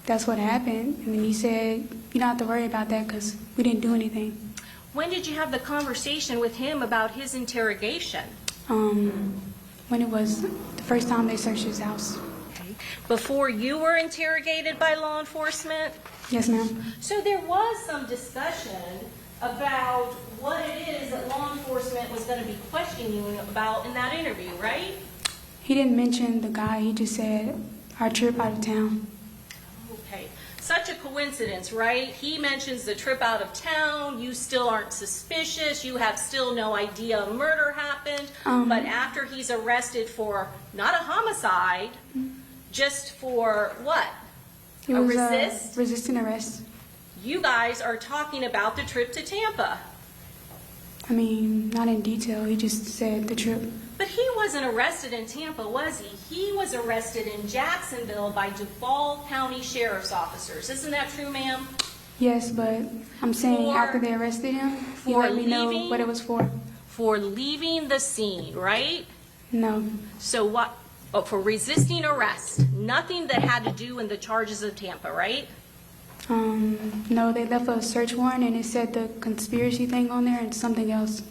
that's what happened. And then he said, you don't have to worry about that because we didn't do anything. When did you have the conversation with him about his interrogation? When it was the first time they searched his house. Before you were interrogated by law enforcement? Yes, ma'am. So there was some discussion about what it is that law enforcement was going to be questioning you about in that interview, right? He didn't mention the guy. He just said our trip out of town. Okay. Such a coincidence, right? He mentions the trip out of town. You still aren't suspicious. You have still no idea a murder happened. But after he's arrested for not a homicide, just for what? It A was resist? resisting arrest. You guys are talking about the trip to Tampa. I mean, not in detail. He just said the trip. But he wasn't arrested in Tampa, was he? He was arrested in Jacksonville by Duval County Sheriff's officers. Isn't that true, ma'am? Yes, but I'm saying For- after they arrested him, he for let me know leaving? what it was for. For leaving the scene, right? No. So what? Oh, for resisting arrest. Nothing that had to do in the charges of Tampa, right? No, they left a search warrant and it said the conspiracy thing on there and something else.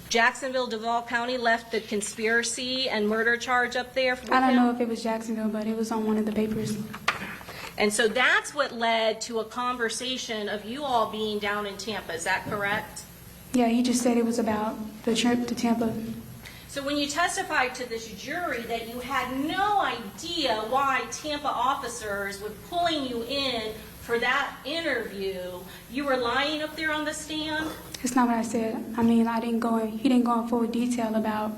Jacksonville, Duval County left the conspiracy and murder charge up there with I don't him? know if it was Jacksonville, but it was on one of the papers. And so that's what led to a conversation of you all being down in Tampa. Is that correct? Yeah, he just said it was about the trip to Tampa. So when you testified to this jury that you had no idea why Tampa officers were pulling you in for that interview, you were lying up there on the stand? It's not what I said. I mean, he didn't go in full detail about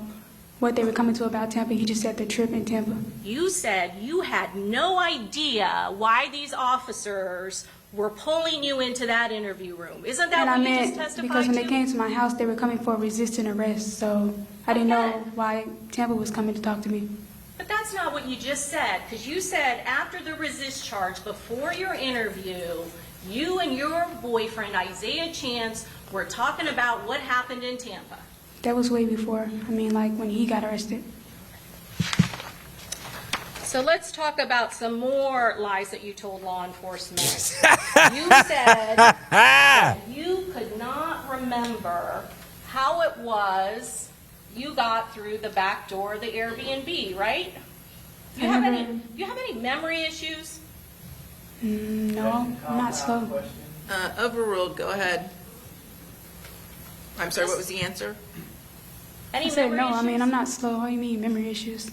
what they were coming to about Tampa. He just said the trip in Tampa. You said you had no idea why these officers were pulling you into that interview room. Isn't that And I what you just meant testified because when to? they came to my house, they were coming for resisting arrest. So I didn't know why Tampa was coming to talk to me. But that's not what you just said, because you said after the resist charge, before your interview, you and your boyfriend, Isaiah Chance, were talking about what happened in Tampa. That was way before. I mean, like when he got arrested. So let's talk about some more lies that you told law enforcement. You said that you could not remember how it was you got through the back door of the Airbnb, right? Do you have any memory issues? No, I'm not slow. Overruled, go ahead. I'm sorry, what was the answer? Any I said memory no. issues? I mean, I'm not slow. What do you mean memory issues?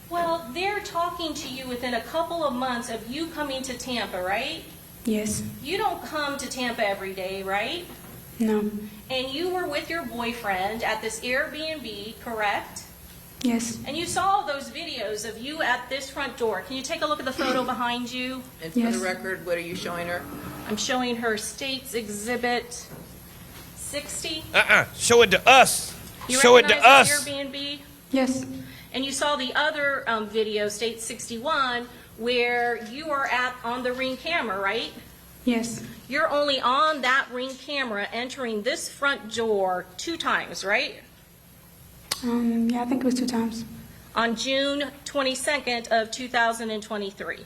Well, they're talking to you within a couple of months of you coming to Tampa, right? Yes. You don't come to Tampa every day, right? No. And you were with your boyfriend at this Airbnb, correct? Yes. And you saw those videos of you at this front door. Can you take a look at the photo behind you? And for Yes. the record, what are you showing her? I'm showing her States Exhibit 60. Show it to us. You Show it to recognize us. the Airbnb? Yes. And you saw the other video, State 61, where you are on the Ring camera, right? Yes. You're only on that Ring camera entering this front door 2 times, right? Yeah, I think it was 2 times. On June 22nd of 2023.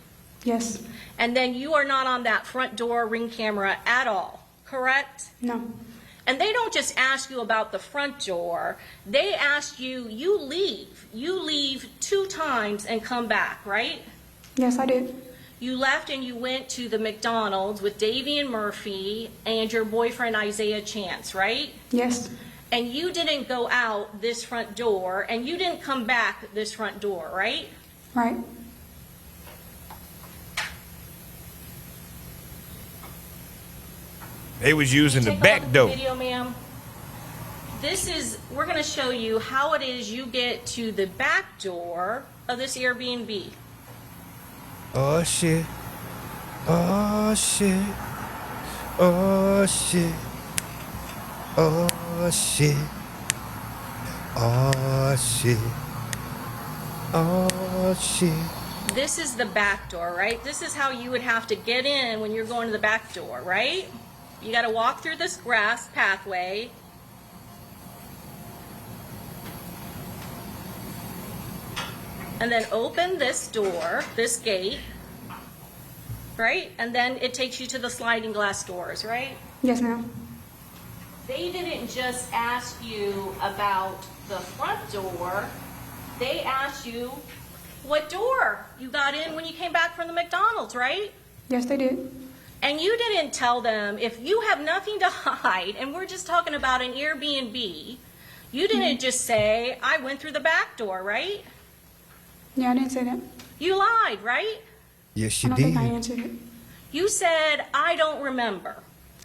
Yes. And then you are not on that front door Ring camera at all, correct? No. And they don't just ask you about the front door. They ask you, you leave. You leave 2 times and come back, right? Yes, I did. You left and you went to the McDonald's with Davian Murphy and your boyfriend Isaiah Chance, right? Yes. And you didn't go out this front door and you didn't come back this front door, right? Right. They was using the Take a back look at the door. video, ma'am. We're going to show you how it is you get to the back door of this Airbnb. Oh shit. Oh shit. Oh shit. Oh shit. Oh shit. Oh shit. This is the back door, right? This is how you would have to get in when you're going to the back door, right? You got to walk through this grass pathway. And then open this door, this gate, right? And then it takes you to the sliding glass doors, right? Yes, ma'am. They didn't just ask you about the front door. They asked you what door you got in when you came back from the McDonald's, right? Yes, they did. And you didn't tell them, if you have nothing to hide, and we're just talking about an Airbnb, you didn't just say, I went through the back door, right? Yeah, I didn't say that. You lied, right? Yes, I you don't think I did. answered it. You said, I don't remember.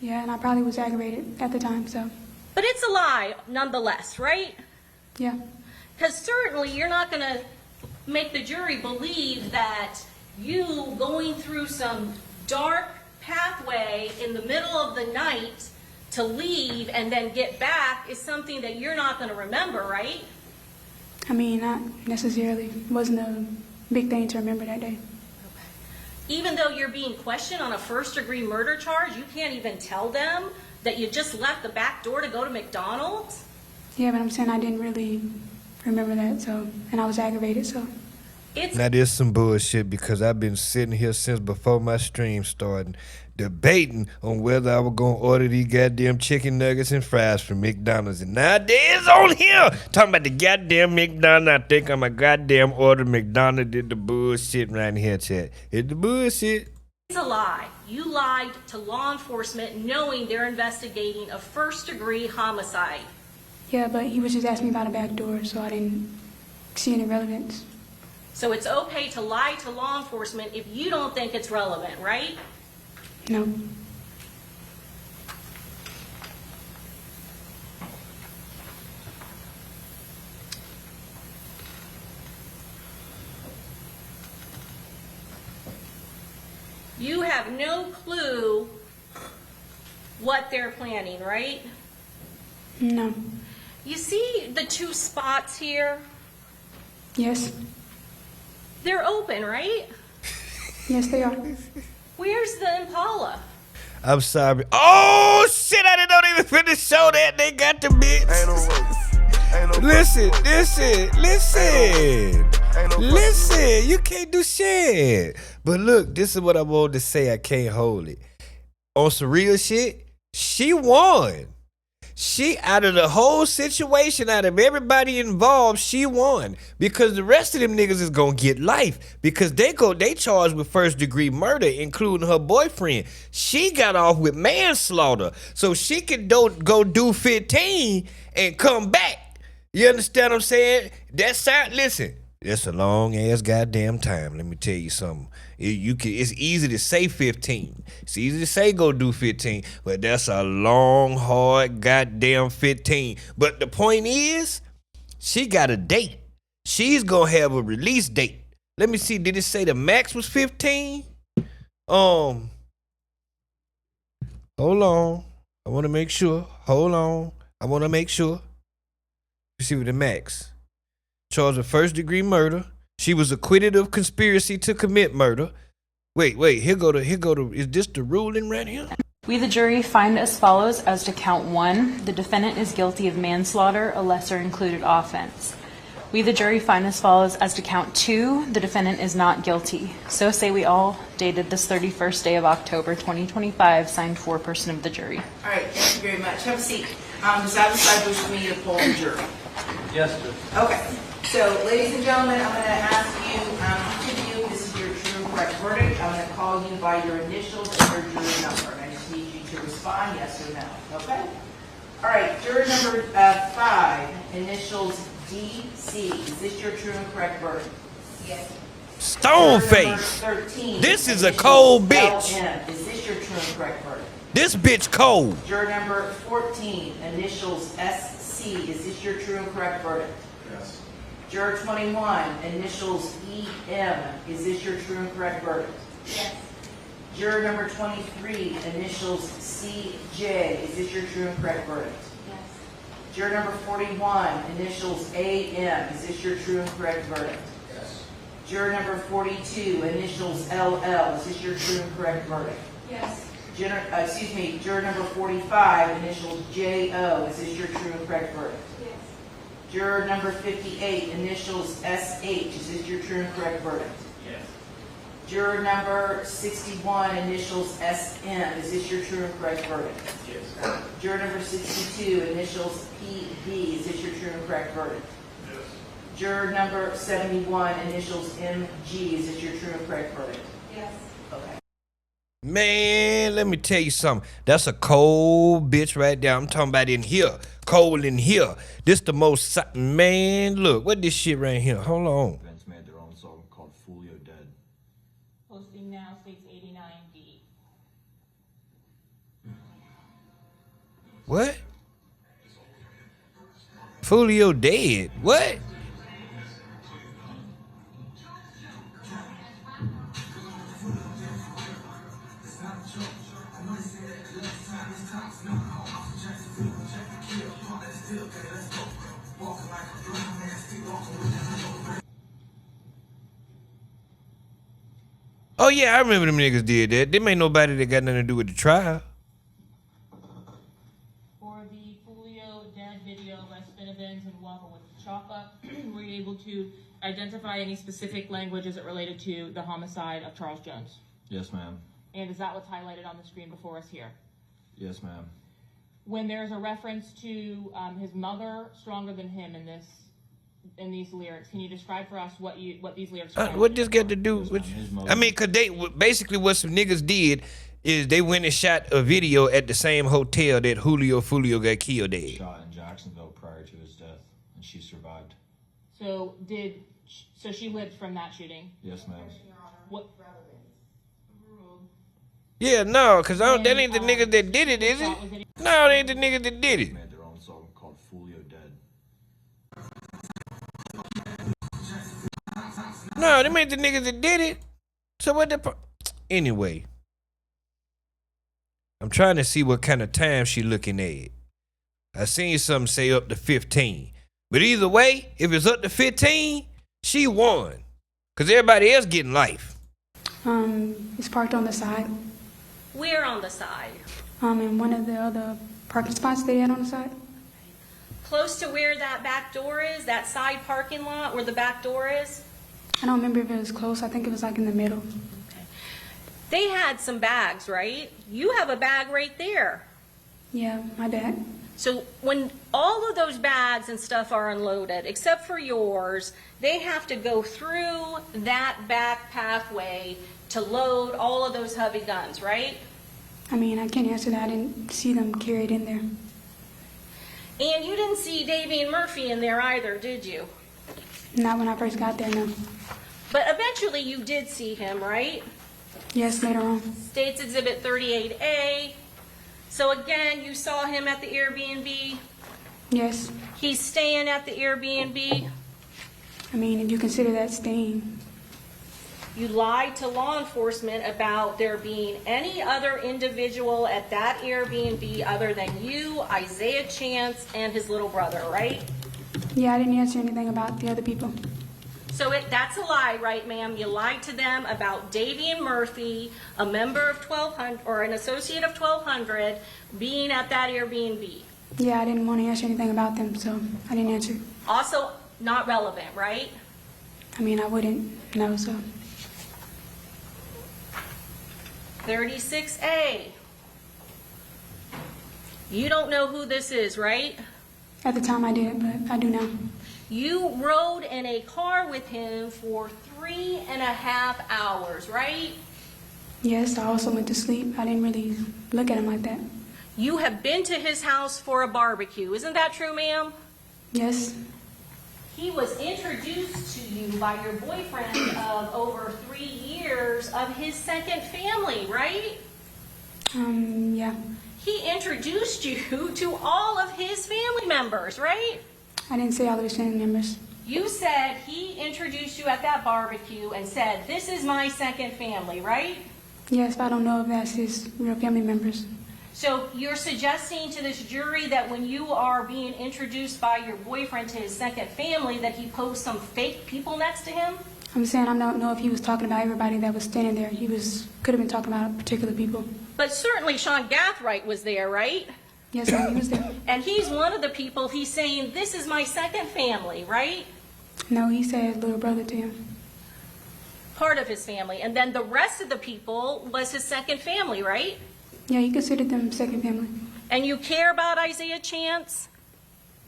Yeah, and I probably was aggravated at the time, so But it's a lie, nonetheless, right? yeah. Because certainly you're not going to make the jury believe that you going through some dark pathway in the middle of the night to leave and then get back is something that you're not going to remember, right? I mean, not necessarily. It wasn't a big thing to remember that day. Even though you're being questioned on a first-degree murder charge, you can't even tell them that you just left the back door to go to McDonald's? Yeah, but I'm saying I didn't really remember that, so, and I was aggravated, so. It's Now there's some bullshit because I've been sitting here since before my stream started debating on whether I was gonna order these goddamn chicken nuggets and fries from McDonald's. And nowadays on here talking about the goddamn McDonald's. I think I'm a goddamn order McDonald's. Did the bullshit right here, chat. It's the bullshit. It's a lie. You lied to law enforcement knowing they're investigating a first-degree homicide. Yeah, but he was just asking me about a back door, so I didn't see any relevance. So it's okay to lie to law enforcement if you don't think it's relevant, right? No. You have no clue what they're planning, right? No. You see the two spots here? Yes. They're open, right? Yes, they are. Where's the Impala? I'm sorry. Oh shit! I didn't even finish show that they got the bitch. Ain't no way. Ain't no Listen, fucking way. Ain't no fucking listen. way. You can't do shit. But look, this is what I wanted to say. I can't hold it. On some real shit, she won. She, out of the whole situation, out of everybody involved, she won. Because the rest of them niggas is gonna get life. Because they charged with first degree murder, including her boyfriend. She got off with manslaughter. So she could go do 15 and come back. You understand what I'm saying? Listen, it's a long ass goddamn time. Let me tell you something. It's easy to say 15. It's easy to say go do 15, but that's a long, hard goddamn 15. But the point is, she got a date. She's gonna have a release date. Let me see. Did it say the max was 15? Hold on. I want to make sure. Hold on. I want to make sure. You see what the max. Charged with first degree murder. She was acquitted of conspiracy to commit murder. Wait, here go to, is this the ruling right here? We, the jury, find as follows as to count 1, the defendant is guilty of manslaughter, a lesser included offense. We, the jury, find as follows as to count 2, the defendant is not guilty. So say we all, dated this 31st day of October 2025, signed foreperson of the jury. All right, thank you very much. Have a seat. Does that decide which of me to poll the jury? Yes, sir. Okay. So, ladies and gentlemen, I'm going to ask you, each of you, this is your true and correct verdict. I'm going to call you by your initials and your jury number. And I just need you to respond yes or no. Okay? All right, juror number 5, initials DC. Is this your true and correct verdict? Yes. Stone Juror number face. 13. This is a initials cold bitch. LM. Is this your true and correct verdict? This bitch cold. Juror number 14, initials SC. Is this your true and correct verdict? Yes. Juror 21, initials EM. Is this your true and correct verdict? Yes. Juror number 23, initials CJ. Is this your true and correct verdict? Yes. Juror number 41, initials AM. Is this your true and correct verdict? Yes. Juror number 42, initials LL. Is this your true and correct verdict? Yes. Juror number 45, initials JO. Is this your true and correct verdict? Yes. Juror number 58, initials SH. Is this your true and correct verdict? Yes. Juror number 61, initials SM. Is this your true and correct verdict? Yes. Juror number 62, initials PB. Is this your true and correct verdict? Yes. Juror number 71, initials MG. Is this your true and correct verdict? Yes. Okay. Man, let me tell you something. That's a cold bitch right there. I'm talking about in here. Cold in here. This the most... Man, look. What this shit right here? Hold on. Vince made their own song called Fool You Dead. Posting now states 89D. What? Fulio dead. What? Oh yeah, I remember them niggas did that. Them ain't nobody that got nothing to do with the trial. For the Fulio dead video by Spinavins and Waffle with Choppa, were you able to identify any specific language as it related to the homicide of Charles Jones? Yes, ma'am. And is that what's highlighted on the screen before us here? Yes, ma'am. When there's a reference to his mother stronger than him in these lyrics, can you describe for us what these lyrics are? What this got to do with... I mean, cause they basically what some niggas did is they went and shot a video at the same hotel that Julio Fulio got killed at. Shot in Jacksonville prior to his death, and she survived. So she lived from that shooting? Yes, ma'am. What? Yeah, no, cause that ain't the niggas that did it, is it? No, it ain't the niggas that did it. Made their own song called Fool You Dead. No, them ain't the niggas that did it. So what the... Anyway. I'm trying to see what kind of time she looking at. I seen something say up to 15. But either way, if it's up to 15, she won. Cause everybody else getting life. It's parked on the side. Where on the side? In one of the other parking spots they had on the side. Close to where that back door is, that side parking lot where the back door is? I don't remember if it was close. I think it was like in the middle. They had some bags, right? You have a bag right there. Yeah, my bad. So when all of those bags and stuff are unloaded, except for yours, they have to go through that back pathway to load all of those heavy guns, right? I mean, I can't answer that. I didn't see them carried in there. And you didn't see Davian Murphy in there either, did you? Not when I first got there, no. But eventually you did see him, right? Yes, later on. States Exhibit 38A. So again, you saw him at the Airbnb. Yes. He's staying at the Airbnb. I mean, if you consider that staying. You lied to law enforcement about there being any other individual at that Airbnb other than you, Isaiah Chance, and his little brother, right? Yeah, I didn't answer anything about the other people. So that's a lie, right, ma'am? You lied to them about Davian Murphy, a member of 1200 or an associate of 1200, being at that Airbnb. Yeah, I didn't want to answer anything about them, so I didn't answer. Also not relevant, right? I mean, I wouldn't know, so. 36A. You don't know who this is, right? At the time I did, but I do now. You rode in a car with him for 3.5 hours, right? Yes, I also went to sleep. I didn't really look at him like that. You have been to his house for a barbecue. Isn't that true, ma'am? Yes. He was introduced to you by your boyfriend of over 3 years of his second family, right? Yeah. He introduced you to all of his family members, right? I didn't say all of his family members. You said he introduced you at that barbecue and said, "This is my second family," right? Yes, but I don't know if that's his real family members. So you're suggesting to this jury that when you are being introduced by your boyfriend to his second family, that he posed some fake people next to him? I'm saying I don't know if he was talking about everybody that was standing there. Could have been talking about particular people. But certainly Sean Gathright was there, right? Yes, ma'am, he was there. And he's one of the people he's saying, "This is my second family," right? No, he said little brother to him. Part of his family. And then the rest of the people was his second family, right? Yeah, he considered them second family. And you care about Isaiah Chance?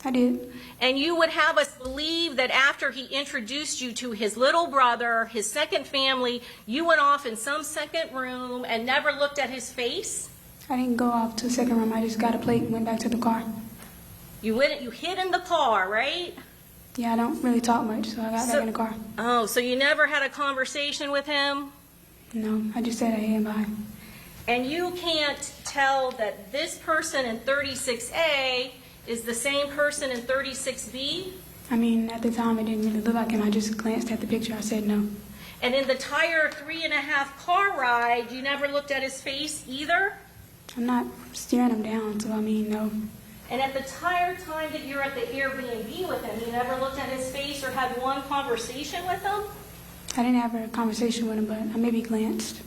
I did. And you would have us believe that after he introduced you to his little brother, his second family, you went off in some second room and never looked at his face? I didn't go off to the second room. I just got a plate and went back to the car. You hid in the car, right? Yeah, I don't really talk much, so I got back in the car. Oh, so you never had a conversation with him? No, I just said hey and bye. And you can't tell that this person in 36A is the same person in 36B? I mean, at the time, it didn't really look like him. I just glanced at the picture. I said no. And in the entire 3.5 car ride, you never looked at his face either? I'm not staring him down, so I mean, no. And at the entire time that you're at the Airbnb with him, you never looked at his face or had one conversation with him? I didn't have a conversation with him, but I maybe glanced.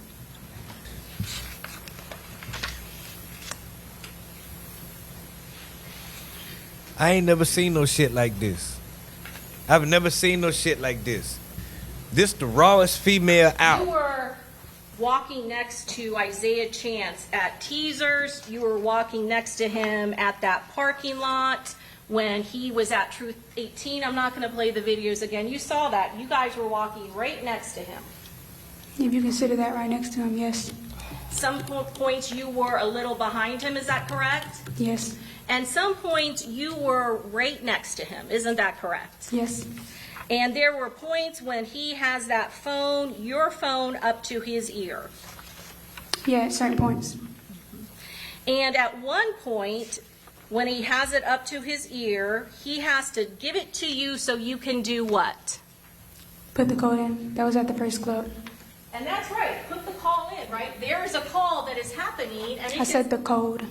I ain't never seen no shit like this. I've never seen no shit like this. This the rawest female out. You were walking next to Isaiah Chance at Teasers. You were walking next to him at that parking lot when he was at Truth 18. I'm not going to play the videos again. You saw that. You guys were walking right next to him. If you consider that right next to him, yes. Some points you were a little behind him, is that correct? Yes. And some points you were right next to him, isn't that correct? Yes. And there were points when he has that phone, your phone, up to his ear. Yeah, at certain points. And at one point, when he has it up to his ear, he has to give it to you so you can do what? Put the code in. That was at the first club. And that's right. Put the call in, right? There is a call that is happening. And I said the code.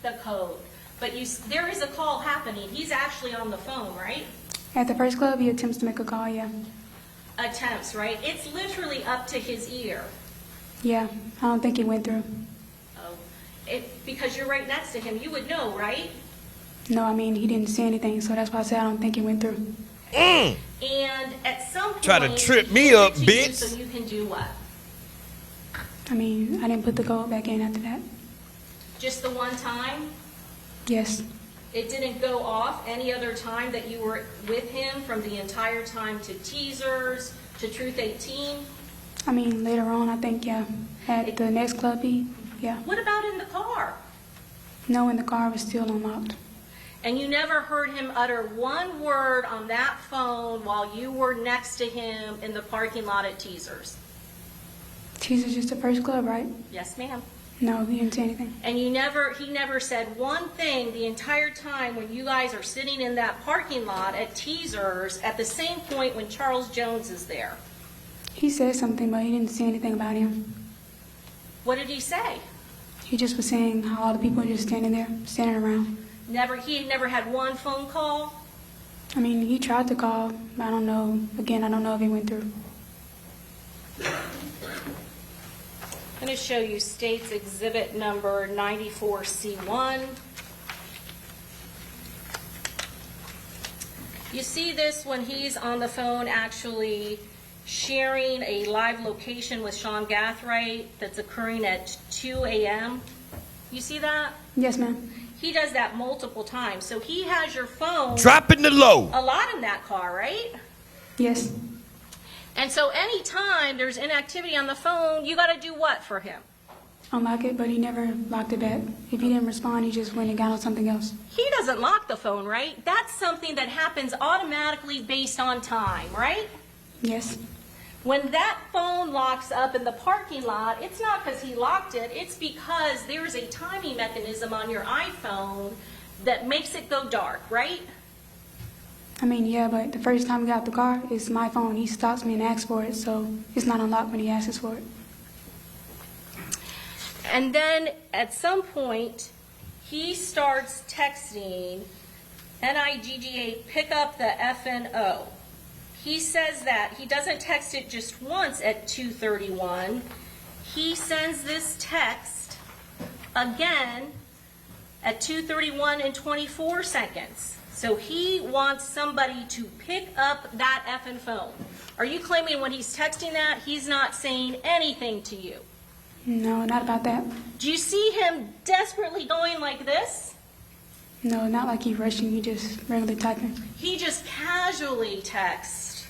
The code. But there is a call happening. He's actually on the phone, right? At the first club, he attempts to make a call, yeah. Attempts, right? It's literally up to his ear. Yeah, I don't think he went through. Oh, because you're right next to him. You would know, right? No, I mean, he didn't say anything, so that's why I said I don't think he went through. And at some point, Try to trip he me gives up, it to you bitch. So you can do what? I mean, I didn't put the code back in after that. Just the one time? Yes. It didn't go off any other time that you were with him from the entire time to Teasers, to Truth 18? I mean, later on, I think, yeah. At the next club, yeah. What about in the car? No, and the car was still unlocked. And you never heard him utter one word on that phone while you were next to him in the parking lot at Teasers? Teaser's just the first club, right? Yes, ma'am. No, he didn't say anything. And he never said one thing the entire time when you guys are sitting in that parking lot at Teasers at the same point when Charles Jones is there. He said something, but he didn't say anything about him. What did he say? He just was saying how all the people were just standing there, standing around. He never had one phone call? I mean, he tried to call, but I don't know. Again, I don't know if he went through. I'm going to show you State's Exhibit number 94C1. You see this when he's on the phone actually sharing a live location with Sean Gathright that's occurring at 2 a.m. You see that? Yes, ma'am. He does that multiple times. So he has your phone Dropping the low. a lot in that car, right? Yes. And so anytime there's inactivity on the phone, you got to do what for him? Unlock it, but he never locked it back. If he didn't respond, he just went and got on something else. He doesn't lock the phone, right? That's something that happens automatically based on time, right? Yes. When that phone locks up in the parking lot, it's not because he locked it, it's because there's a timing mechanism on your iPhone that makes it go dark, right? I mean, yeah, but the first time we got the car, it's my phone. He stops me and asks for it, so it's not unlocked when he asks for it. And then at some point, he starts texting NIGGA, pick up the FNO. He says that. He doesn't text it just once at 2:31. He sends this text again at 2:31 and 24 seconds. So he wants somebody to pick up that effing phone. Are you claiming when he's texting that, he's not saying anything to you? No, not about that. Do you see him desperately going like this? No, not like he rushing, he just regularly typing. He just casually texts,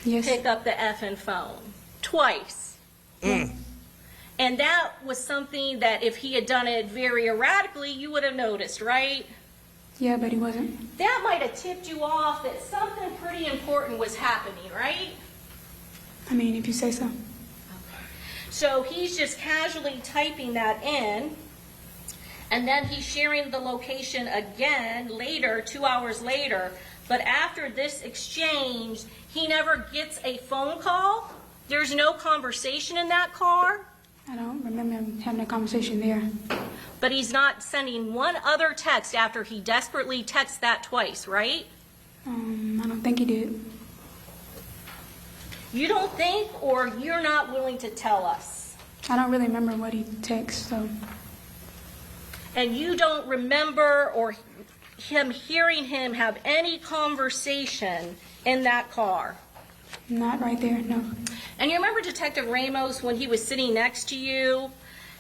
Yes. pick up the effing phone, twice. And that was something that if he had done it very erratically, you would have noticed, right? Yeah, but he wasn't. That might have tipped you off that something pretty important was happening, right? I mean, if you say so. So he's just casually typing that in, and then he's sharing the location again later, 2 hours later. But after this exchange, he never gets a phone call. There's no conversation in that car. I don't remember him having a conversation there. But he's not sending one other text after he desperately texts that twice, right? I don't think he did. You don't think, or you're not willing to tell us? I don't really remember what he texts, so. And you don't remember or hearing him have any conversation in that car? Not right there, no. And you remember Detective Ramos when he was sitting next to you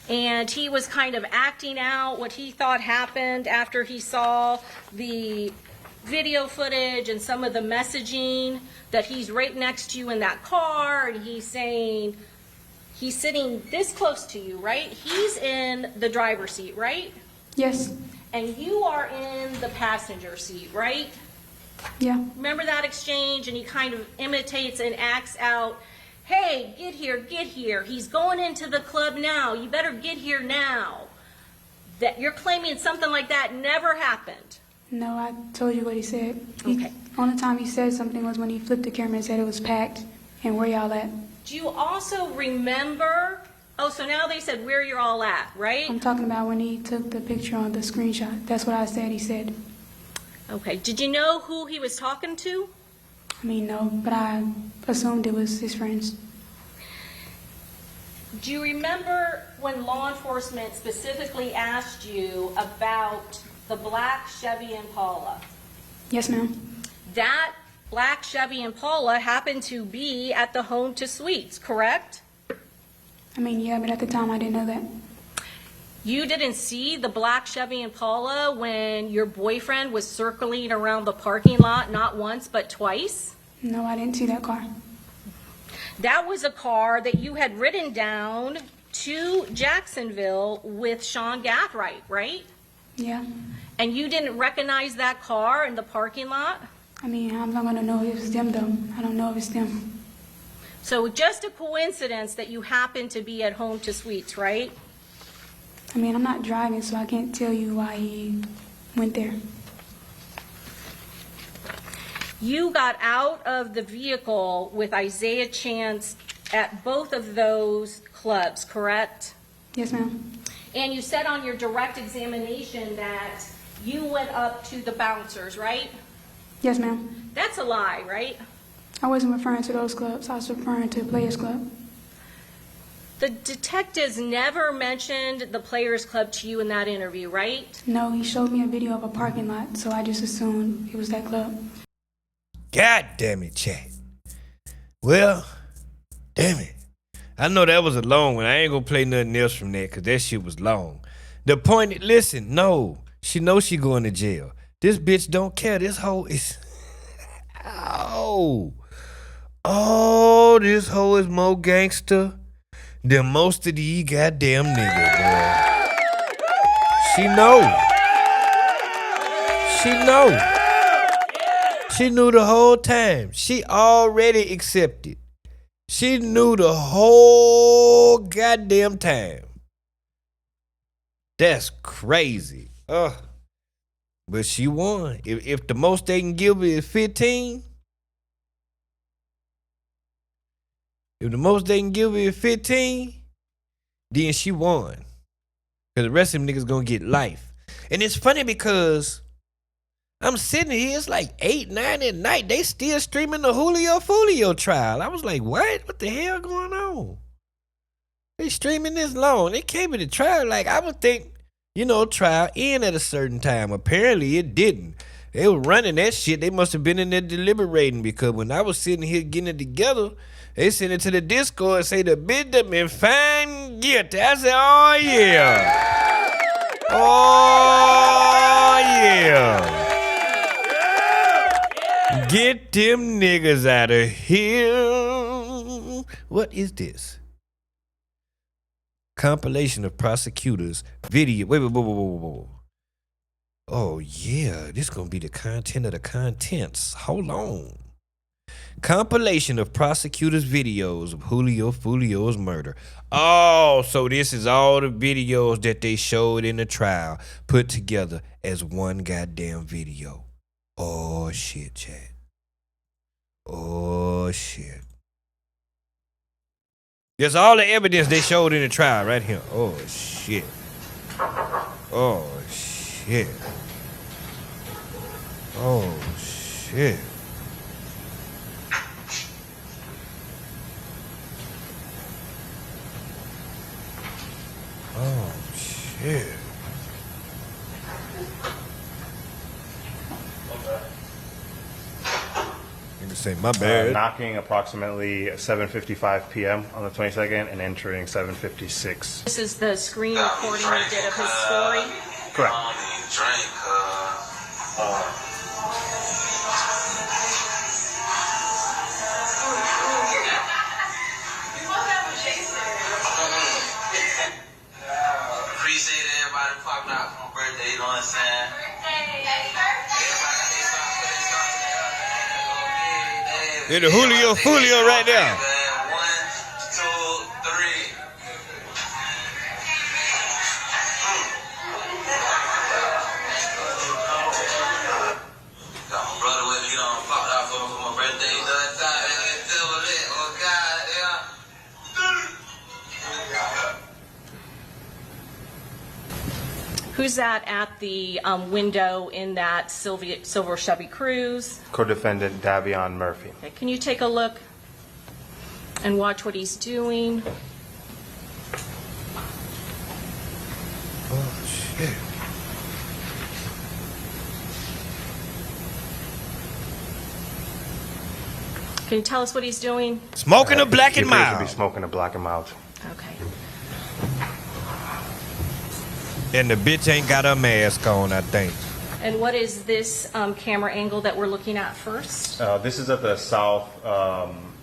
and he was kind of acting out what he thought happened after he saw the video footage and some of the messaging, that he's right next to you in that car and he's saying, he's sitting this close to you, right? He's in the driver's seat, right? Yes. And you are in the passenger seat, right? Yeah. Remember that exchange? And he kind of imitates and acts out, hey, get here, get here. He's going into the club now. You better get here now. That you're claiming something like that never happened. No, I told you what he said. Okay. Only time he said something was when he flipped the camera and said it was packed and where y'all at. Do you also remember, oh, so now they said where you're all at, right? I'm talking about when he took the picture on the screenshot. That's what I said he said. Okay. Did you know who he was talking to? I mean, no, but I assumed it was his friends. Do you remember when law enforcement specifically asked you about the black Chevy Impala? Yes, ma'am. That black Chevy Impala happened to be at the Home to Suites, correct? I mean, yeah, but at the time I didn't know that. You didn't see the black Chevy Impala when your boyfriend was circling around the parking lot not once but twice? No, I didn't see that car. That was a car that you had ridden down to Jacksonville with Sean Gathright, right? Yeah. And you didn't recognize that car in the parking lot? I mean, I'm not going to know if it's them, though. I don't know if it's them. So just a coincidence that you happened to be at Home to Suites, right? I mean, I'm not driving, so I can't tell you why he went there. You got out of the vehicle with Isaiah Chance at both of those clubs, correct? Yes, ma'am. And you said on your direct examination that you went up to the bouncers, right? Yes, ma'am. That's a lie, right? I wasn't referring to those clubs. I was referring to Players Club. The detectives never mentioned the Players Club to you in that interview, right? No, he showed me a video of a parking lot, so I just assumed it was that club. God damn it, chat. Well, damn it. I know that was a long one. I ain't gonna play nothing else from that because that shit was long. The point, listen, no. She knows she going to jail. This bitch don't care. This hoe is... Oh, this hoe is more gangster than most of these goddamn niggas, boy. She know. She know. She knew the whole time. She already accepted. She knew the whole goddamn time. That's crazy. But she won. If the most they can give is 15, if the most they can give is 15, then she won. Because the rest of them niggas gonna get life. And it's funny because I'm sitting here, it's like 8, 9 at night. They still streaming the Julio Fulio trial. I was like, what? What the hell going on? They streaming this long. They came to the trial. Like, I would think, trial end at a certain time. Apparently, it didn't. They were running that shit. They must have been in there deliberating because when I was sitting here getting it together, they sent it to the Discord and say the bitch done been found guilty. I said, oh, yeah. Oh, yeah. Get them niggas out of here. What is this? Compilation of prosecutors video. Wait. Oh yeah, this gonna be the content of the contents. Hold on. Compilation of prosecutors' videos of Julio Fulio's murder. Oh, so this is all the videos that they showed in the trial put together as one goddamn video. Oh shit, chat. Oh shit. There's all the evidence they showed in the trial right here. Oh, shit. Oh, shit. Oh, shit. Oh, shit. Say my bad. Knocking approximately 7:55 p.m. on the 22nd and entering 7:56. This is the screen recording you did of his story? Correct. Appreciate everybody popping out for my birthday, you know what I'm saying? There's the Julio Fulio right there. 1, 2, 3. Got my brother with me, popped out for my birthday. You know what I'm saying? Oh, God, yeah. Who's that at the window in that silver Chevy Cruze? Co-defendant Davion Murphy. Okay, can you take a look and watch what he's doing? Oh, shit. Can you tell us what he's doing? Smoking a black and He appears to mild. be smoking a black and mild. Okay. And the bitch ain't got her mask on, I think. And what is this camera angle that we're looking at first? This is at the south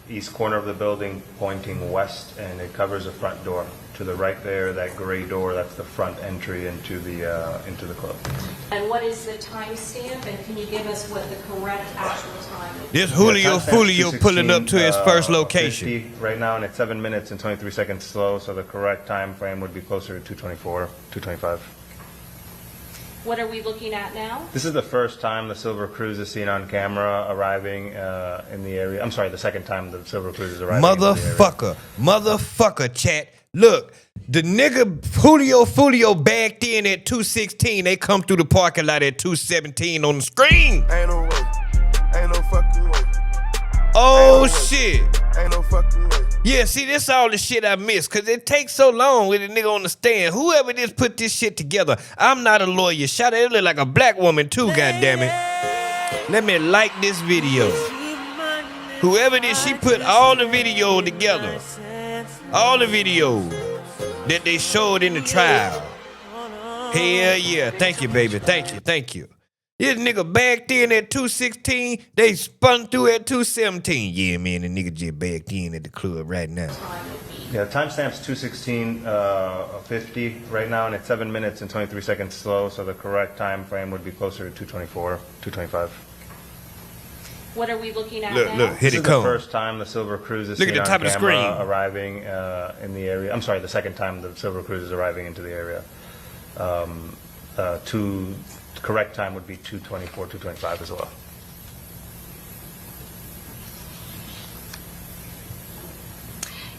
east corner of the building, pointing west, and it covers the front door. To the right there, that gray door, that's the front entry into the club. And what is the timestamp? And can you give us what the correct actual time is? This Julio Fulio pulling up to his first location. 50 right now, and it's 7 minutes and 23 seconds slow, so the correct time frame would be closer to 224, 225. What are we looking at now? This is the first time the Silver Cruise is seen on camera arriving in the area. I'm sorry, the second time the Silver Cruise is arriving in the area. Motherfucker, chat. Look, the nigga Julio Fulio backed in at 216. They come through the parking lot at 217 on the screen. Ain't no way. Ain't no fucking way. Oh, shit. Ain't no fucking way. Yeah, see, this all the shit I missed, because it takes so long with a nigga on the stand. Whoever just put this shit together, I'm not a lawyer. Shout out, it look like a black woman too, goddammit. Let me like this video. Whoever did, she put all the video together. All the videos that they showed in the trial. Hell yeah. Thank you, baby. Thank you. This nigga backed in at 216. They spun through at 217. Yeah, man, the nigga just backed in at the club right now. Yeah, timestamp's 2:16:50 right now, and it's 7 minutes and 23 seconds slow, so the correct time frame would be closer to 224, 225. What are we looking at Look, now? look, here This they is come. the first time the Silver Cruise is Look at seen the on top of the camera screen. arriving in the area. I'm sorry, the second time the Silver Cruise is arriving into the area. The correct time would be 2:24, 2:25 as well.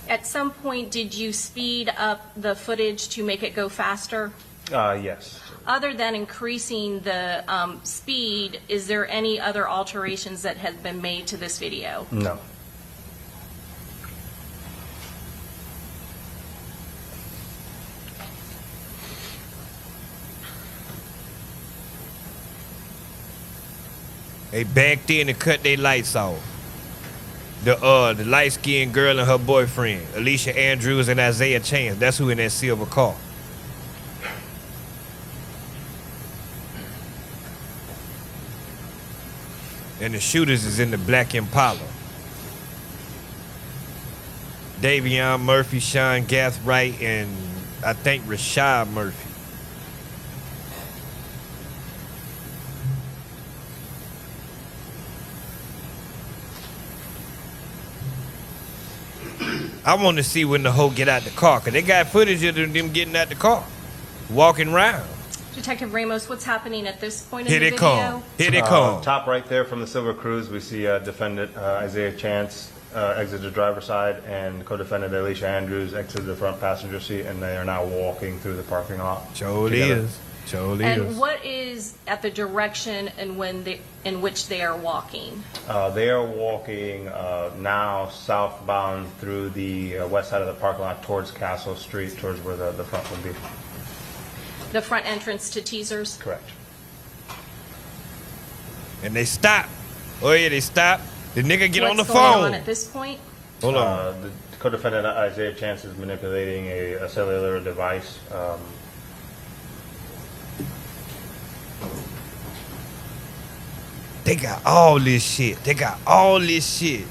At some point, did you speed up the footage to make it go faster? Yes. Other than increasing the speed, is there any other alterations that have been made to this video? No. They backed in and cut their lights off. The light-skinned girl and her boyfriend, Alicia Andrews and Isaiah Chance. That's who in that silver car. And the shooters is in the black Impala. Davion Murphy, Sean Gathright, and I think Rashad Murphy. I want to see when the hoe get out the car, because they got footage of them getting out the car, walking around. Detective Ramos, what's happening at this point in Here the they video? come. Here they come. Top right there from the Silver Cruise, we see defendant Isaiah Chance exit the driver's side and co-defendant Alicia Andrews exit the front passenger seat, and they are now walking through the parking lot. Surely is. Surely And is. what is at the direction and in which they are walking? They are walking now southbound through the west side of the parking lot towards Castle Street, towards where the front would be. The front entrance to Teasers? Correct. And they stop. Oh yeah, they stop. The nigga get on the What's going phone. on at this point? Hold on. The co-defendant Isaiah Chance is manipulating a cellular device. They got all this shit. They got all this shit.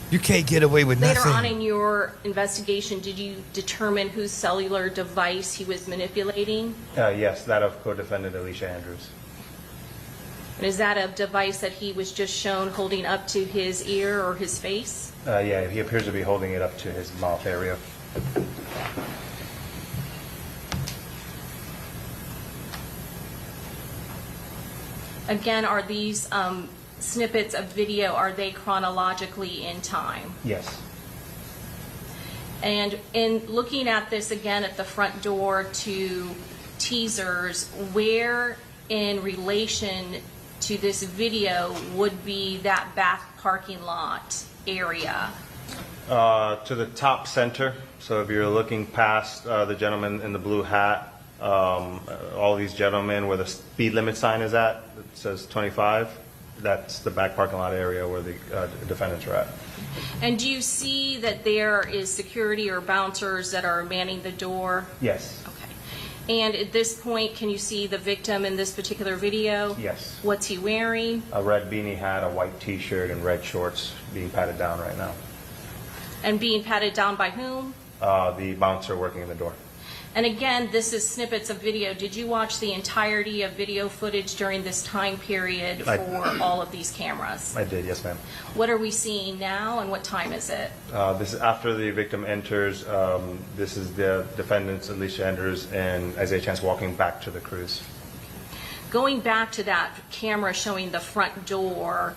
You can't get away with Later nothing. on in your investigation, did you determine whose cellular device he was manipulating? Yes, that of co-defendant Alicia Andrews. And is that a device that he was just shown holding up to his ear or his face? Yeah, he appears to be holding it up to his mouth area. Again, are these snippets of video, are they chronologically in time? Yes. And in looking at this again at the front door to Teasers, where in relation to this video would be that back parking lot area? To the top center. So if you're looking past the gentleman in the blue hat, all these gentlemen where the speed limit sign is at, it says 25. That's the back parking lot area where the defendants are at. And do you see that there is security or bouncers that are manning the door? Yes. Okay. And at this point, can you see the victim in this particular video? Yes. What's he wearing? A red beanie hat, a white t-shirt, and red shorts being patted down right now. And being patted down by whom? The bouncer working in the door. And again, this is snippets of video. Did you watch the entirety of video footage during this time period for all of these cameras? I did, yes ma'am. What are we seeing now and what time is it? This is after the victim enters. This is the defendants, Alicia Andrews and Isaiah Chance, walking back to the cruise. Going back to that camera showing the front door,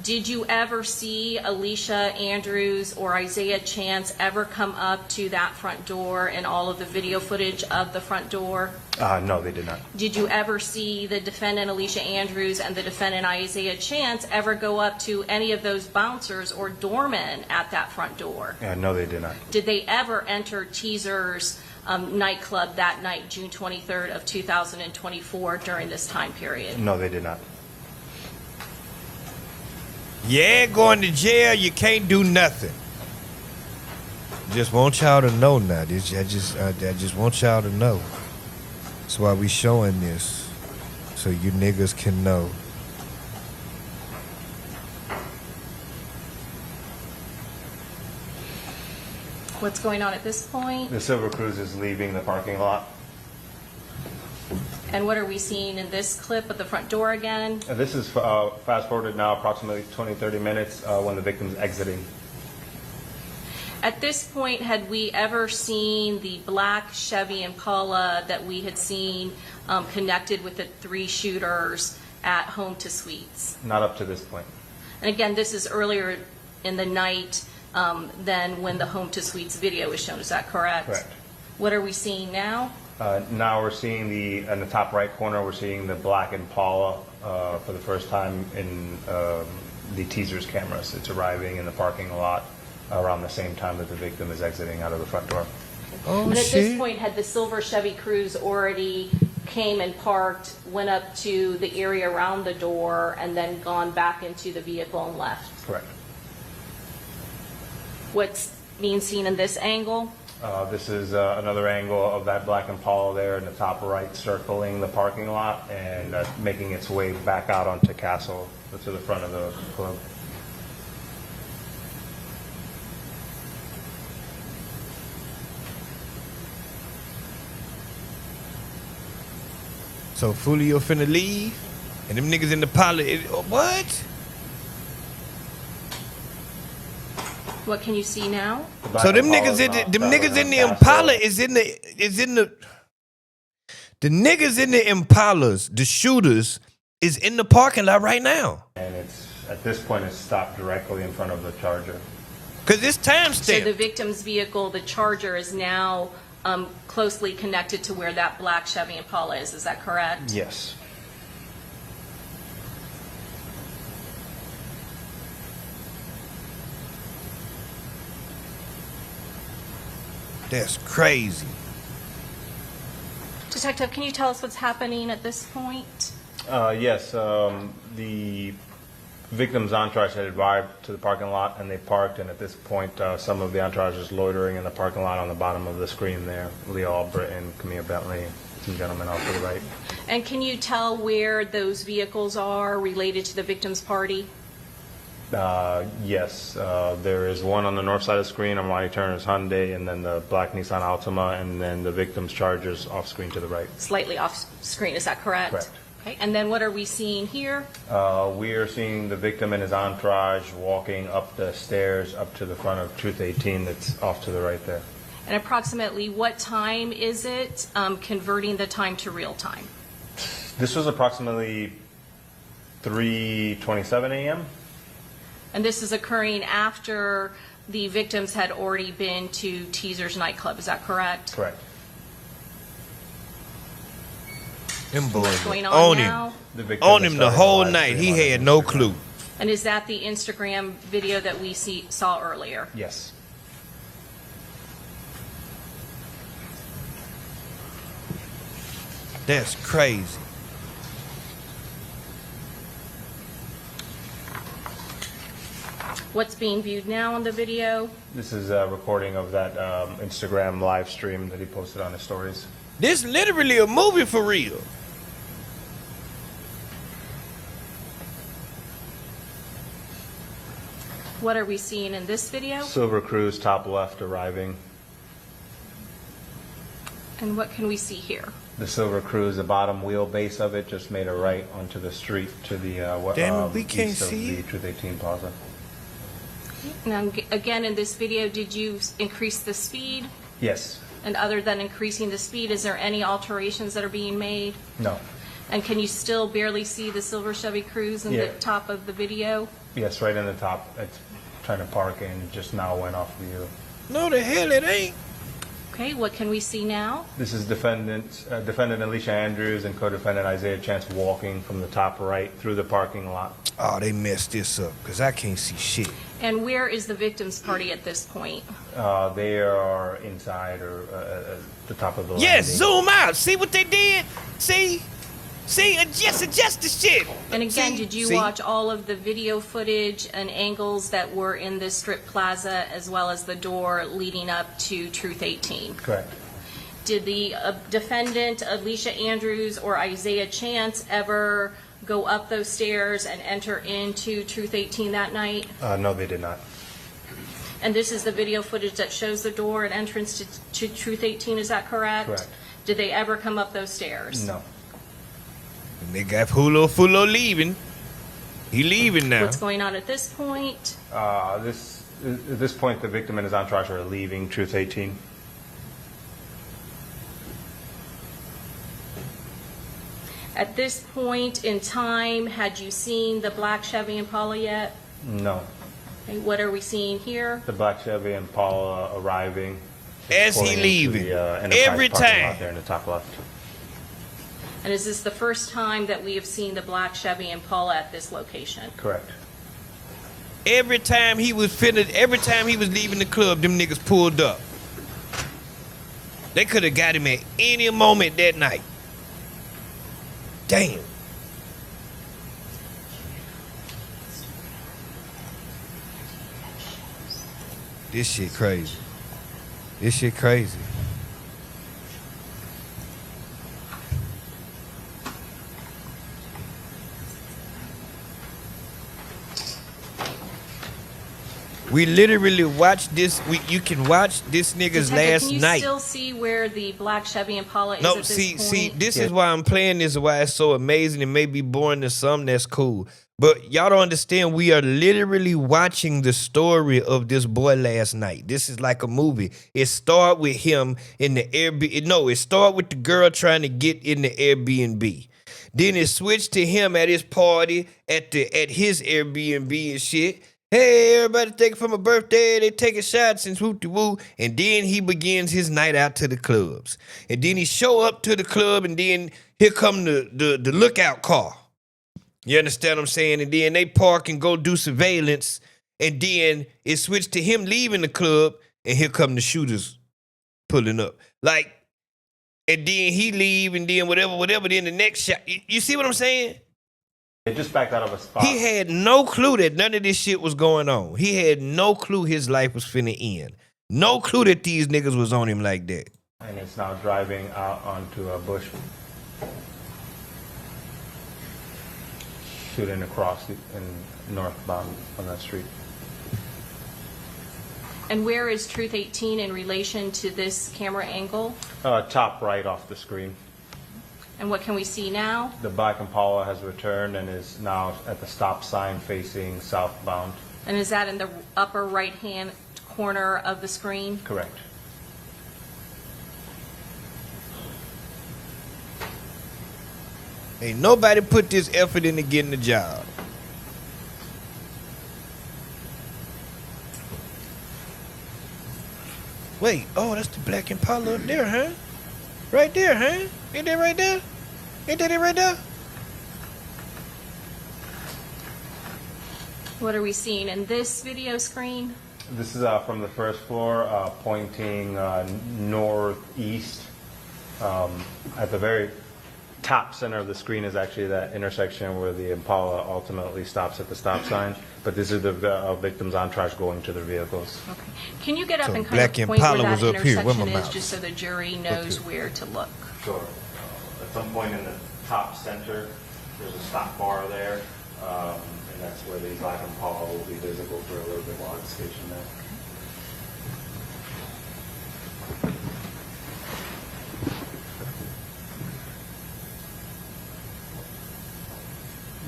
did you ever see Alicia Andrews or Isaiah Chance ever come up to that front door in all of the video footage of the front door? No, they did not. Did you ever see the defendant Alicia Andrews and the defendant Isaiah Chance ever go up to any of those bouncers or doormen at that front door? No, they did not. Did they ever enter Teasers nightclub that night, June 23rd of 2024, during this time period? No, they did not. Yeah, going to jail, you can't do nothing. Just want y'all to know now. I just want y'all to know. That's why we showing this, so you niggas can know. What's going on at this point? The Silver Cruise is leaving the parking lot. And what are we seeing in this clip of the front door again? This is fast forwarded now approximately 20-30 minutes when the victim's exiting. At this point, had we ever seen the black Chevy Impala that we had seen connected with the 3 shooters at Home to Suites? Not up to this point. And again, this is earlier in the night than when the Home to Suites video is shown. Is that correct? Correct. What are we seeing now? Now we're seeing in the top right corner, we're seeing the black Impala for the first time in the teaser's cameras. It's arriving in the parking lot around the same time that the victim is exiting out of the front door. Oh, And at shit. this point, had the silver Chevy Cruze already came and parked, went up to the area around the door, and then gone back into the vehicle and left? Correct. What's being seen in this angle? This is another angle of that black Impala there in the top right, circling the parking lot and making its way back out onto Castle to the front of the club. So Fulio finna leave, and them niggas in the pilot. What? What can you see now? So them niggas in the Impala is in the the niggas in the Impalas, the shooters, is in the parking lot right now. And it's at this point it's stopped directly in front of the Charger. Cause it's So timestamped. the victim's vehicle, the Charger, is now closely connected to where that black Chevy Impala is. Is that correct? Yes. That's crazy. Detective, can you tell us what's happening at this point? Yes. The victim's entourage had arrived to the parking lot and they parked, and at this point some of the entourage is loitering in the parking lot on the bottom of the screen there. Leo Albritton, Camille Bentley, some gentlemen off to the right. And can you tell where those vehicles are related to the victim's party? Yes, there is one on the north side of the screen, Armani Turner's Hyundai, and then the black Nissan Altima, and then the victim's Charger's off screen to the right. Slightly off screen, is that correct? Correct. Okay, and then what are we seeing here? We are seeing the victim and his entourage walking up the stairs up to the front of Truth 18 that's off to the right there. And approximately what time is it, converting the time to real time? This was approximately 3:27 a.m. And this is occurring after the victims had already been to Teaser's nightclub, is that correct? Correct. Them boys What's going on on him. now? On him the whole night. He had no clue. And is that the Instagram video that we saw earlier? Yes. That's crazy. What's being viewed now on the video? This is a recording of that Instagram live stream that he posted on his stories. This literally a movie for real. What are we seeing in this video? Silver Cruise, top left, arriving. And what can we see here? The Silver Cruise, the bottom wheelbase of it just made a right onto the street to the Damn it, we can't east of see the it. Truth 18 Plaza. Now, again, in this video, did you increase the speed? Yes. And other than increasing the speed, is there any alterations that are being made? No. And can you still barely see the silver Chevy Cruze in Yeah. the top of the video? Yes, right in the top. It's trying to park and just now went off view. No, the hell it ain't. Okay, what can we see now? This is defendant Alicia Andrews and co-defendant Isaiah Chance walking from the top right through the parking lot. Oh, they messed this up because I can't see shit. And where is the victim's party at this point? They are inside or at the top of the Yes, landing. zoom out. See what they did? See? See? Adjust the shit. And again, See? did you See? watch all of the video footage and angles that were in this strip plaza as well as the door leading up to Truth 18? Correct. Did the defendant, Alicia Andrews or Isaiah Chance, ever go up those stairs and enter into Truth 18 that night? No, they did not. And this is the video footage that shows the door and entrance to Truth 18, is that correct? Correct. Did they ever come up those stairs? No. They got Fulo leaving. He leaving now. What's going on at this point? At this point, the victim and his entourage are leaving Truth 18. At this point in time, had you seen the black Chevy Impala yet? No. Okay, what are we seeing here? The black Chevy Impala arriving. As he pulling into leaving. the, Enterprise Every parking lot time. there in the top left. And is this the first time that we have seen the black Chevy Impala at this location? Correct. Every time he was leaving the club, them niggas pulled up. They could have got him at any moment that night. Damn. This shit crazy. This shit crazy. We literally watched this. You can watch this nigga's Detective, last can you night. still see where the black Chevy Impala is No, at this see, point? this is why I'm playing this, why it's so amazing. It may be boring to some, that's cool. But y'all don't understand, we are literally watching the story of this boy last night. This is like a movie. It started with him in the Airbnb. No, it started with the girl trying to get in the Airbnb. Then it switched to him at his party, at his Airbnb and shit. Hey, everybody thank you for my birthday. They taking shots and woo-de-woo. And then he begins his night out to the clubs. And then he show up to the club, and then here come the lookout car. You understand what I'm saying? And then they park and go do surveillance. And then it switched to him leaving the club, and here come the shooters pulling up. Like, and then he leave, and then whatever, then the next shot. You see what I'm saying? They just backed out of a spot. He had no clue that none of this shit was going on. He had no clue his life was finna end. No clue that these niggas was on him like that. And it's now driving out onto a bush. Shooting across in northbound on that street. And where is Truth 18 in relation to this camera angle? Top right off the screen. And what can we see now? The black Impala has returned and is now at the stop sign facing southbound. And is that in the upper right-hand corner of the screen? Correct. Ain't nobody put this effort into getting the job. Wait, oh, that's the black Impala up there, huh? Right there, huh? Ain't that right there? Ain't that it right there? What are we seeing in this video screen? This is from the first floor, pointing northeast. At the very top center of the screen is actually that intersection where the Impala ultimately stops at the stop sign. But this is the victim's entourage going to their vehicles. Okay. Can you get up So and kind black of point where Impala that was up here. Where intersection my is, mouse? just so the jury knows where to look? Sure. At some point in the top center, there's a stop bar there, and that's where the black Impala will be visible for a little bit while it's stationed there.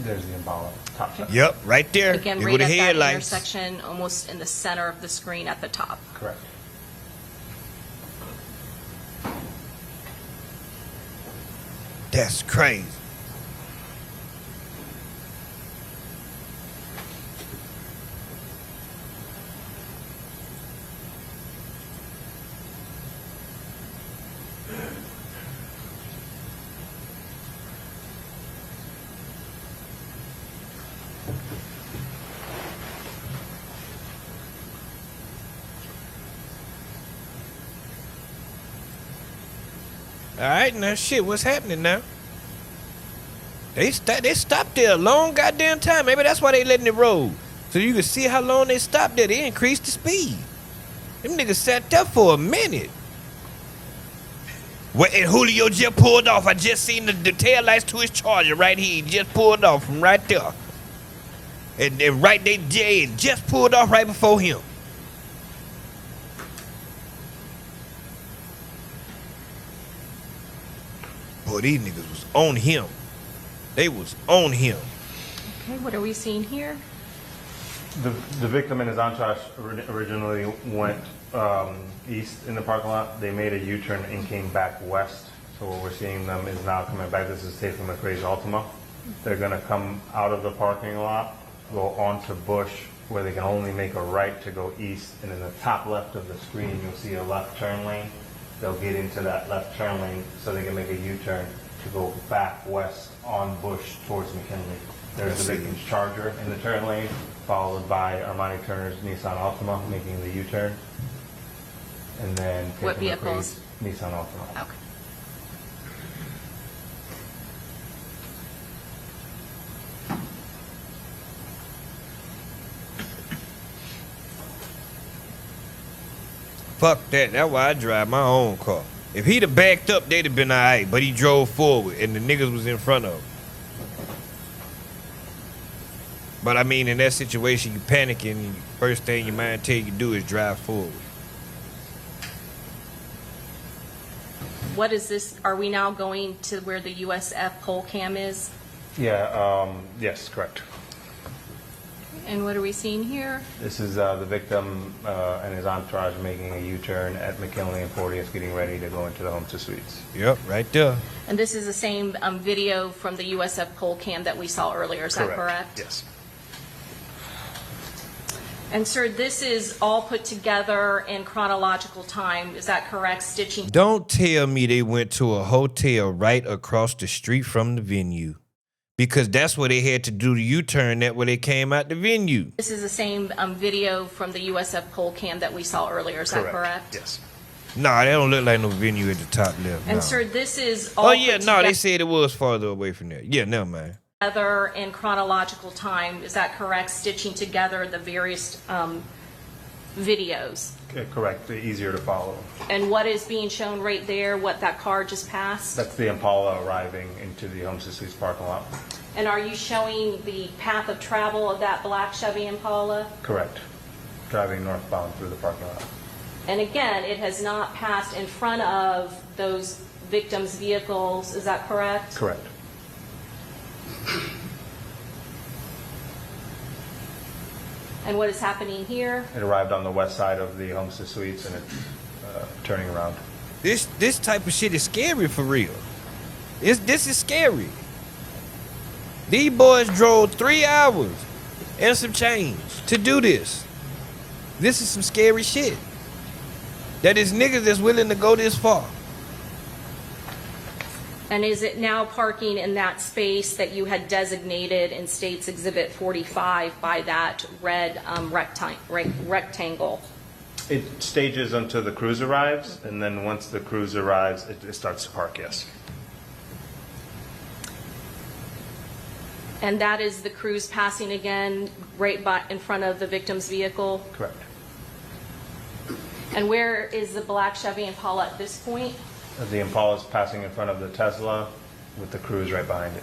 There's the Impala, top center. Yep, right there. Again, There right with at the that headlights. intersection, almost in the center of the screen at the top. Correct. That's crazy. All right, now shit, what's happening now? They stopped there a long goddamn time. Maybe that's why they letting it roll. So you can see how long they stopped there. They increased the speed. Them niggas sat there for a minute. Well, and Julio just pulled off. I just seen the tail lights to his Charger right here. He just pulled off from right there. And right they just pulled off right before him. Boy, these niggas was on him. They was on him. Okay, what are we seeing here? The victim and his entourage originally went east in the parking lot. They made a U-turn and came back west. So what we're seeing them is now coming back. This is taken from McRae's Ultima. They're going to come out of the parking lot, go onto Bush, where they can only make a right to go east. And in the top left of the screen, you'll see a left turn lane. They'll get into that left turn lane so they can make a U-turn to go back west on Bush towards McKinley. There's the victim's Charger in the turn lane, followed by Armani Turner's Nissan Altima making the U-turn. And then What taking vehicles? McRae's Nissan Altima. Okay. Fuck that. That's why I drive my own car. If he'd have backed up, they'd have been all right. But he drove forward, and the niggas was in front of him. But I mean, in that situation, you panicking. First thing your mind tell you to do is drive forward. What is this? Are we now going to where the USF pole cam is? Yeah, yes, correct. And what are we seeing here? This is the victim and his entourage making a U-turn at McKinley and 40th, getting ready to go into the Homestead Suites. Yep, right there. And this is the same video from the USF pole cam that we saw earlier, is that correct? Yes. And sir, this is all put together in chronological time, is that correct? Stitching. Don't tell me they went to a hotel right across the street from the venue. Because that's where they had to do the U-turn at where they came out the venue. This is the same video from the USF pole cam that we saw earlier, is that correct? Yes. Nah, that don't look like no venue at the top left. And nah. sir, this is all Oh yeah, put no, they together said it was farther away from there. Yeah, never mind. in chronological time, is that correct? Stitching together the various videos. Correct, easier to follow. And what is being shown right there, what that car just passed? That's the Impala arriving into the Homestead Suites parking lot. And are you showing the path of travel of that black Chevy Impala? Correct. Driving northbound through the parking lot. And again, it has not passed in front of those victims' vehicles, is that correct? Correct. And what is happening here? It arrived on the west side of the Homestead Suites and it's turning around. This type of shit is scary for real. This is scary. These boys drove 3 hours and some change to do this. This is some scary shit. That is niggas that's willing to go this far. And is it now parking in that space that you had designated in States Exhibit 45 by that red rectangle? It stages until the cruise arrives, and then once the cruise arrives, it starts to park, yes. And that is the cruise passing again right in front of the victim's vehicle? Correct. And where is the black Chevy Impala at this point? The Impala is passing in front of the Tesla with the cruise right behind it.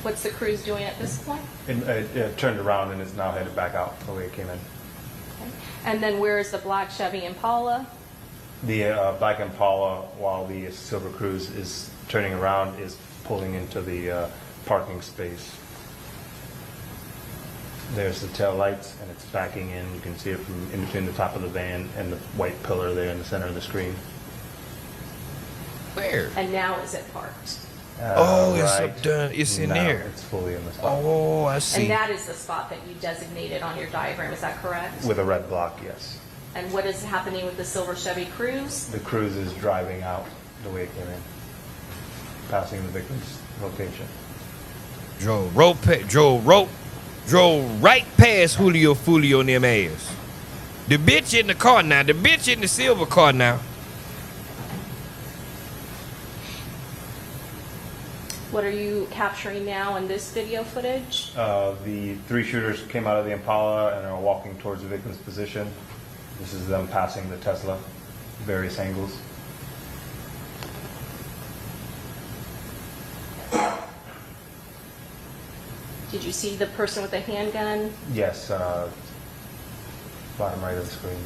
What's the cruise doing at this point? It turned around and is now headed back out the way it came in. Okay. And then where is the black Chevy Impala? The black Impala, while the Silver Cruise is turning around, is pulling into the parking space. There's the tail lights, and it's backing in. You can see it from in between the top of the van and the white pillar there in the center of the screen. Where? And now is it parked? It's up there. It's in now there. It's fully in the spot. Oh, I see. And that is the spot that you designated on your diagram, is that correct? With a red block, yes. And what is happening with the silver Chevy Cruise? The Cruise is driving out the way it came in, passing the victim's location. Drove right past Julio Fulio and them ass. The bitch in the car now. The bitch in the silver car now. What are you capturing now in this video footage? The 3 shooters came out of the Impala and are walking towards the victim's position. This is them passing the Tesla, various angles. Did you see the person with the handgun? Yes, bottom right of the screen.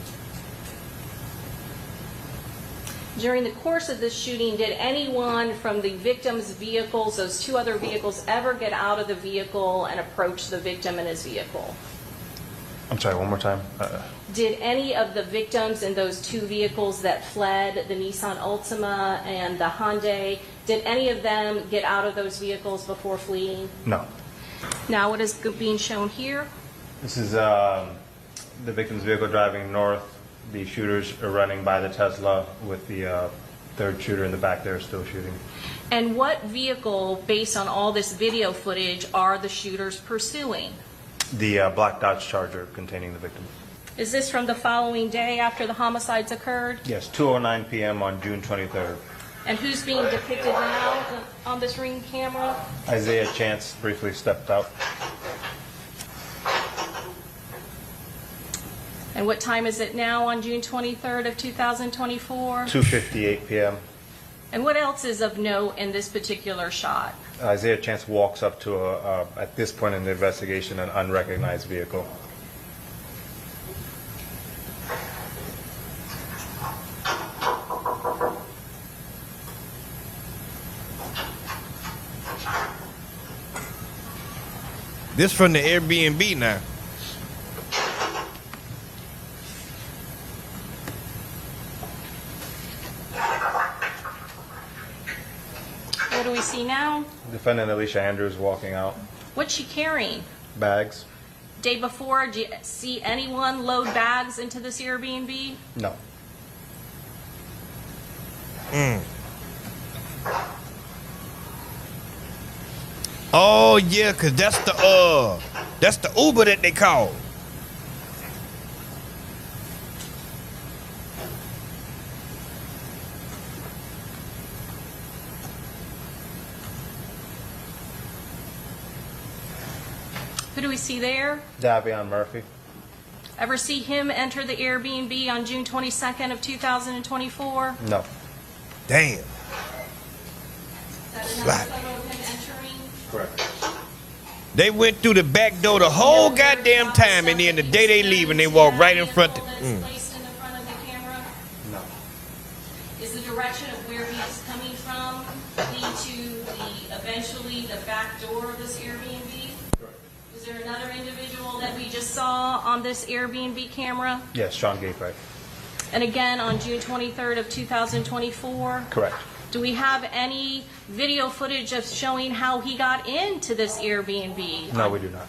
During the course of this shooting, did anyone from the victim's vehicles, those two other vehicles, ever get out of the vehicle and approach the victim in his vehicle? I'm sorry, one more time. Did any of the victims in those two vehicles that fled, the Nissan Altima and the Hyundai, did any of them get out of those vehicles before fleeing? No. Now what is being shown here? This is the victim's vehicle driving north. The shooters are running by the Tesla with the third shooter in the back there still shooting. And what vehicle, based on all this video footage, are the shooters pursuing? The black Dodge Charger containing the victim. Is this from the following day after the homicides occurred? Yes, 2:09 p.m. on June 23rd. And who's being depicted now on this ring camera? Isaiah Chance briefly stepped out. And what time is it now on June 23rd of 2024? 2:58 p.m. And what else is of note in this particular shot? Isaiah Chance walks up to, at this point in the investigation, an unrecognized vehicle. This from the Airbnb now. What do we see now? Defendant Alicia Andrews walking out. What's she carrying? Bags? Day before, did you see anyone load bags into this Airbnb? No. Oh yeah, cause that's the Uber that they call. Who do we see there? Davion Murphy? Ever see him enter the Airbnb on June 22nd of 2024? No. Damn. Is that another Right. photo of him entering? Correct. They went through the back door the whole goddamn time, and then the day they leave, and they walk right in front. Placed in the front of the camera? No. Is the direction of where he is coming from lead to eventually the back door of this Airbnb? Is there another individual that we just saw on this Airbnb camera? Yes, Sean Gateway. And again, on June 23rd of 2024? Correct. Do we have any video footage of showing how he got into this Airbnb? No, we do not.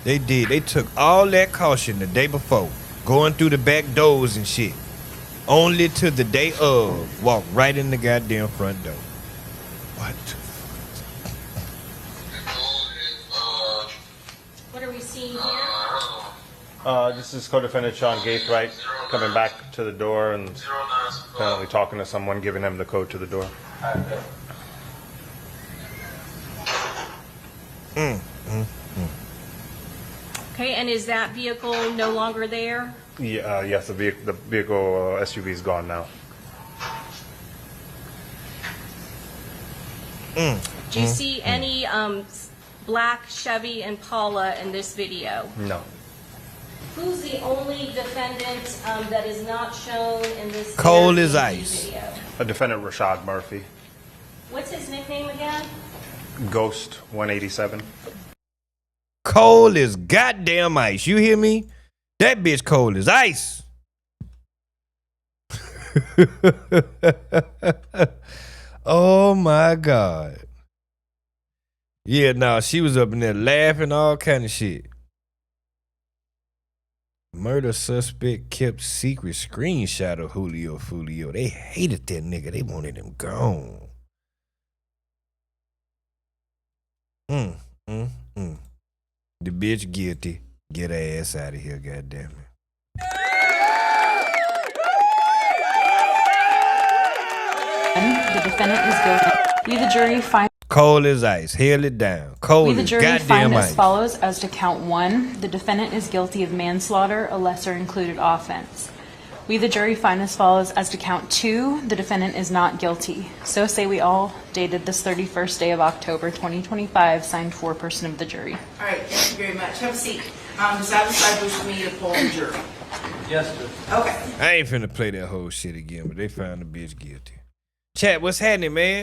They did. They took all that caution the day before, going through the back doors and shit. Only to the day of, walk right in the goddamn front door. What? What are we seeing here? This is co-defendant Sean Gaithright coming back to the door and apparently talking to someone, giving him the code to the door. Okay, and is that vehicle no longer there? Yeah, yes, the vehicle SUV is gone now. Do you see any black Chevy Impala in this video? No. Who's the only defendant that is not shown in this Cold as Airbnb ice. video? A defendant Rashad Murphy, What's his nickname again? Ghost 187. Cold as goddamn ice. You hear me? That bitch cold as ice. Oh my God. Yeah, no, she was up in there laughing, all kind of shit. Murder suspect kept secret screenshot of Julio Fulio. They hated that nigga. They wanted him gone. The bitch guilty. Get her ass out of here, goddamn it. The defendant is guilty. We, the jury, find. Cold as ice. Held it down. Cold We, the as jury, goddamn find ice. as follows as to count 1. The defendant is guilty of manslaughter, a lesser included offense. We, the jury, find as follows as to count 2, the defendant is not guilty. So say we all, dated this 31st day of October 2025, signed foreperson of the jury. All right, thank you very much. Have a seat. Does either side wish for me to poll the jury? Yes, Judge. Okay. I ain't finna play that whole shit again, but they found the bitch guilty. Chat, what's happening, man?